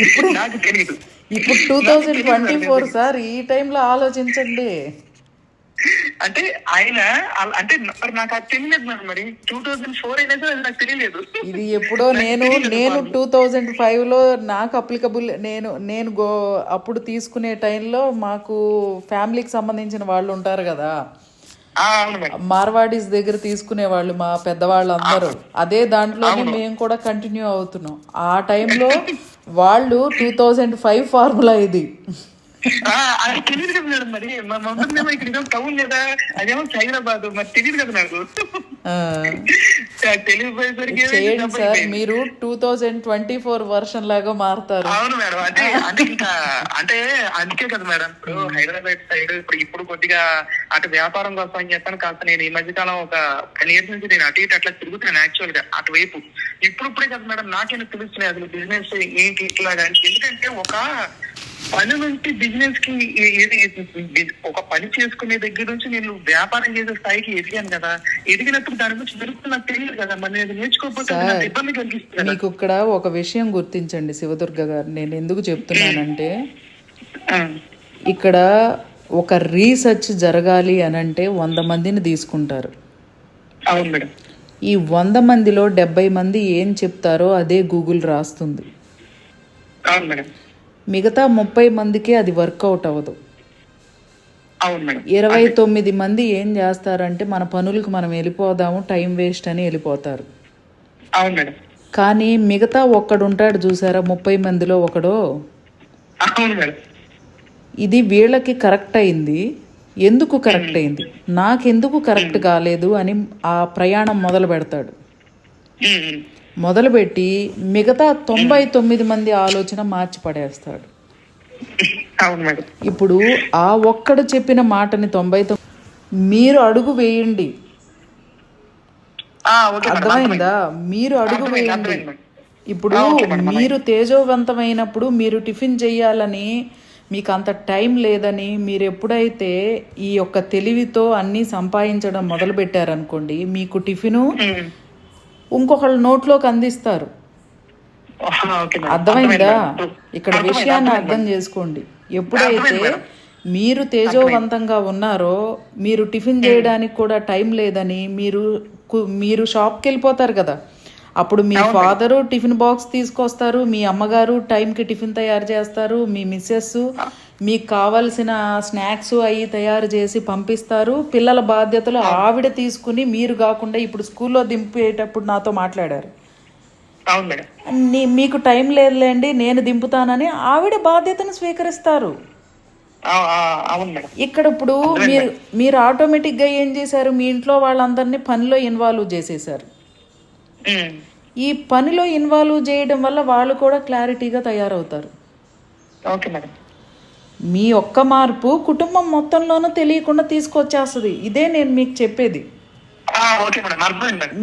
ఇప్పుడు నాకు తెలియదు. ఇప్పుడు 2024 సార్. ఈ టైంలో ఆలోచించండి. అంటే ఆయన అంటే నాకు అది తెలియలేదు మేడం. మరి 2004 అయినా సరే అది నాకు తెలియలేదు. ఇది ఎప్పుడో నేను 2005 లో నాకు అప్లికబుల్. నేను అప్పుడు తీసుకునే టైంలో మాకు ఫ్యామిలీకి సంబంధించిన వాళ్ళు ఉంటారు కదా, మార్వాడీస్ దగ్గర తీసుకునే వాళ్ళు మా పెద్దవాళ్ళు అందరూ. అదే దాంట్లోనే మేము కూడా కంటిన్యూ అవుతున్నాం. ఆ టైంలో వాళ్ళు 2005 ఫార్ములా ఇది. అది తెలియదు కదా మేడం. మరి మా మమ్మల్ని ఇక్కడ టౌన్ లేదా, అదేమో హైదరాబాద్, మరి తెలియదు కదా నాకు. తెలియపోయేసరికి చేయండి సార్, మీరు 2024 వర్షన్ లాగా మారుతారు. అవును మేడం. అంటే ఇంకా అంటే అందుకే కదా మేడం, ఇప్పుడు హైదరాబాద్ సైడ్ ఇప్పుడు కొద్దిగా అటు వ్యాపారం కోసం అని చెప్పాను. కాస్త నేను ఈ మధ్యకాలం ఒక 10 years నుంచి నేను అటు ఇటు అట్లా తిరుగుతున్నాను యాక్చువల్ గా అటువైపు. ఇప్పుడే కదా మేడం నాకేనా తెలుస్తున్నాయి అసలు బిజినెస్ ఏంటి ఇట్లాగా. ఎందుకంటే ఒక పని నుంచి బిజినెస్ కి, ఒక పని చేసుకునే దగ్గర నుంచి నేను వ్యాపారం చేసే స్థాయికి ఎదిగాను కదా. ఎదిగినప్పుడు దాని గురించి జరుగుతుంది నాకు తెలియదు కదా, మరి నేను నేర్చుకోకపోతే ఇబ్బంది కలిగిస్తుంది. మీకు ఇక్కడ ఒక విషయం గుర్తించండి శివదుర్గ గారు, నేను ఎందుకు చెప్తున్నానంటే, ఇక్కడ ఒక రీసెర్చ్ జరగాలి అని అంటే 100 మందిని తీసుకుంటారు. అవును మేడం. ఈ 100 మందిలో 70 మంది ఏం చెప్తారో అదే గూగుల్ రాస్తుంది. అవును మేడం. మిగతా 30 మందికే అది వర్కౌట్ అవ్వదు. 29 మంది ఏం చేస్తారంటే, మన పనులకు మనం వెళ్ళిపోదాము, టైం వేస్ట్ అని వెళ్ళిపోతారు. కానీ మిగతా ఒక్కడుంటాడు చూసారా, 30 మందిలో ఒకడో, ఇది వీళ్ళకి కరెక్ట్ అయింది, ఎందుకు కరెక్ట్ అయింది, నాకెందుకు కరెక్ట్ కాలేదు అని ఆ ప్రయాణం మొదలు పెడతాడు. మొదలుపెట్టి మిగతా 99 మంది ఆలోచన మార్చి పడేస్తాడు. ఇప్పుడు ఆ ఒక్కడు చెప్పిన మాటని 99 మీరు అడుగు వేయండి. అర్థమైందా? మీరు అడుగు వేయండి. ఇప్పుడు మీరు తేజోవంతమైనప్పుడు మీరు టిఫిన్ చెయ్యాలని మీకు అంత టైం లేదని మీరు ఎప్పుడైతే ఈ యొక్క తెలివితో అన్నీ సంపాదించడం మొదలు పెట్టారనుకోండి, మీకు టిఫిను ఇంకొకళ్ళ నోట్లోకి అందిస్తారు. అర్థమైందా? ఇక్కడ విషయాన్ని అర్థం చేసుకోండి. ఎప్పుడైతే మీరు తేజోవంతంగా ఉన్నారో, మీరు టిఫిన్ చేయడానికి కూడా టైం లేదని మీరు షాప్కి వెళ్ళిపోతారు కదా, అప్పుడు మీ ఫాదరు టిఫిన్ బాక్స్ తీసుకొస్తారు, మీ అమ్మగారు టైంకి టిఫిన్ తయారు చేస్తారు, మీ మిస్సెస్ మీకు కావాల్సిన స్నాక్స్ అవి తయారు చేసి పంపిస్తారు. పిల్లల బాధ్యతలు ఆవిడ తీసుకుని, మీరు కాకుండా ఇప్పుడు స్కూల్లో దింపేటప్పుడు నాతో మాట్లాడారు, మీకు టైం లేదులేండి నేను దింపుతానని ఆవిడ బాధ్యతను స్వీకరిస్తారు. అవును మేడం. ఇక్కడ ఇప్పుడు మీరు ఆటోమేటిక్గా ఏం చేశారు, మీ ఇంట్లో వాళ్ళందరినీ పనిలో ఇన్వాల్వ్ చేసేసారు. ఈ పనిలో ఇన్వాల్వ్ చేయడం వల్ల వాళ్ళు కూడా క్లారిటీగా తయారవుతారు. Okay madam. మీ ఒక్క మార్పు కుటుంబం మొత్తంలోనూ తెలియకుండా తీసుకొచ్చేస్తుంది. ఇదే నేను మీకు చెప్పేది.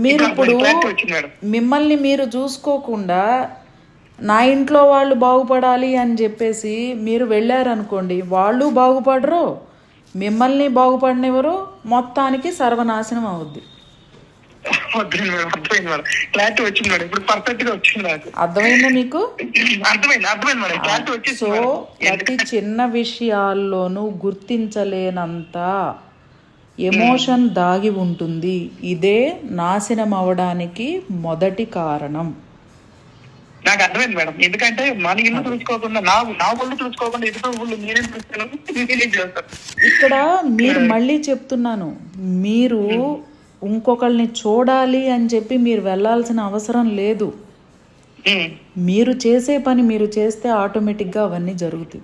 మీరు ఇప్పుడు మిమ్మల్ని మీరు చూసుకోకుండా నా ఇంట్లో వాళ్ళు బాగుపడాలి అని చెప్పేసి మీరు వెళ్ళారనుకోండి, వాళ్ళు బాగుపడరు, మిమ్మల్ని బాగుపడినెవరు, మొత్తానికి సర్వనాశనం అవుద్ది. అర్థమైందా మీకు? సో ప్రతి చిన్న విషయాల్లోనూ గుర్తించలేనంత ఎమోషన్ దాగి ఉంటుంది. ఇదే నాశనం అవడానికి మొదటి కారణం. నాకు అర్థమైంది మేడం. ఎందుకంటే మన ఇల్లు చూసుకోకుండా నా ఒళ్ళు చూసుకోకుండా ఎదుట ఊళ్ళు నేనేం చూస్తాను. ఇక్కడ మీరు మళ్ళీ చెప్తున్నాను, మీరు ఇంకొకరిని చూడాలి అని చెప్పి మీరు వెళ్ళాల్సిన అవసరం లేదు. మీరు చేసే పని మీరు చేస్తే ఆటోమేటిక్గా అవన్నీ జరుగుతాయి.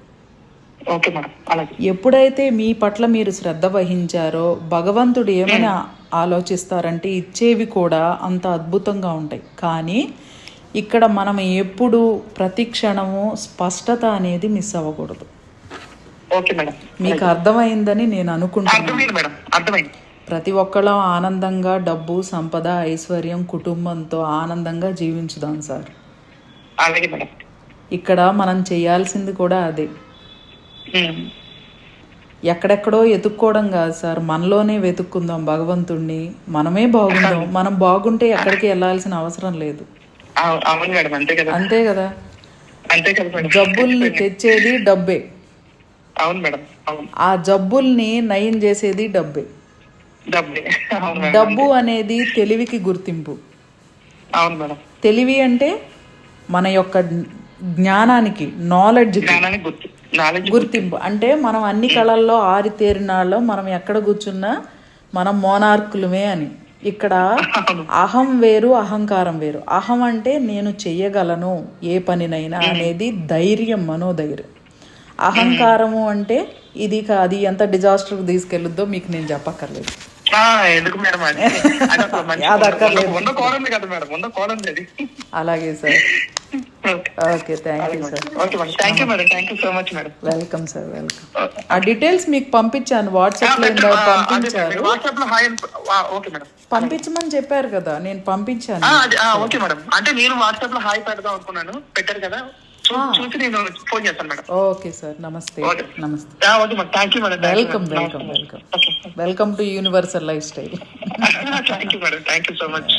Okay madam. అలాగే ఎప్పుడైతే మీ పట్ల మీరు శ్రద్ధ వహించారో భగవంతుడు ఏమైనా ఆలోచిస్తారంటే ఇచ్చేవి కూడా అంత అద్భుతంగా ఉంటాయి. కానీ ఇక్కడ మనం ఎప్పుడు ప్రతి క్షణము స్పష్టత అనేది మిస్ అవ్వకూడదు. Okay madam. మీకు అర్థమైందని నేను అనుకుంటున్నాను. అర్థమైంది. ప్రతి ఒక్కళ్ళం ఆనందంగా డబ్బు, సంపద, ఐశ్వర్యం, కుటుంబంతో ఆనందంగా జీవించుదాం సార్. అలాగే మేడం. ఇక్కడ మనం చేయాల్సింది కూడా అదే. ఎక్కడెక్కడో ఎతుక్కోవడం కాదు సార్, మనలోనే వెతుక్కుందాం భగవంతుణ్ణి. మనమే బాగుందాం. మనం బాగుంటే ఎక్కడికి వెళ్ళాల్సిన అవసరం లేదు. అంతే కదా. జబ్బుల్ని తెచ్చేది డబ్బే. అవును మేడం. ఆ జబ్బుల్ని నయం చేసేది డబ్బే. డబ్బు అనేది తెలివికి గుర్తింపు. అవును మేడం. తెలివి అంటే మన యొక్క జ్ఞానానికి, నాలెడ్జ్ గుర్తింపు. అంటే మనం అన్ని కళల్లో ఆరితేరినాళ్ళం, మనం ఎక్కడ కూర్చున్నా మనం మోనార్కులమే అని. ఇక్కడ అహం వేరు, అహంకారం వేరు. అహం అంటే నేను చెయ్యగలను ఏ పనినైనా అనేది ధైర్యం, మనోధైర్యం. అహంకారము అంటే ఇది అది ఎంత డిజాస్టర్కి తీసుకెళ్ళుద్దో మీకు నేను చెప్పక్కర్లేదు. ఎందుకు మేడం? అలాగే sir. Okay, thank you sir. Welcome sir, welcome. ఆ డీటెయిల్స్ మీకు పంపించాను వాట్సాప్లో. పంపించారు, పంపించమని చెప్పారు కదా, నేను పంపించాను. Okay madam. అంటే నేను వాట్సాప్ లో హాయ్ పెడదాం అనుకున్నాను, పెట్టారు కదా, చూసి నేను ఫోన్ చేస్తాను మేడం. ఓకే సార్, నమస్తే. నమస్తే. Welcome welcome welcome welcome to universal life style. Thank you madam. Thank you so much.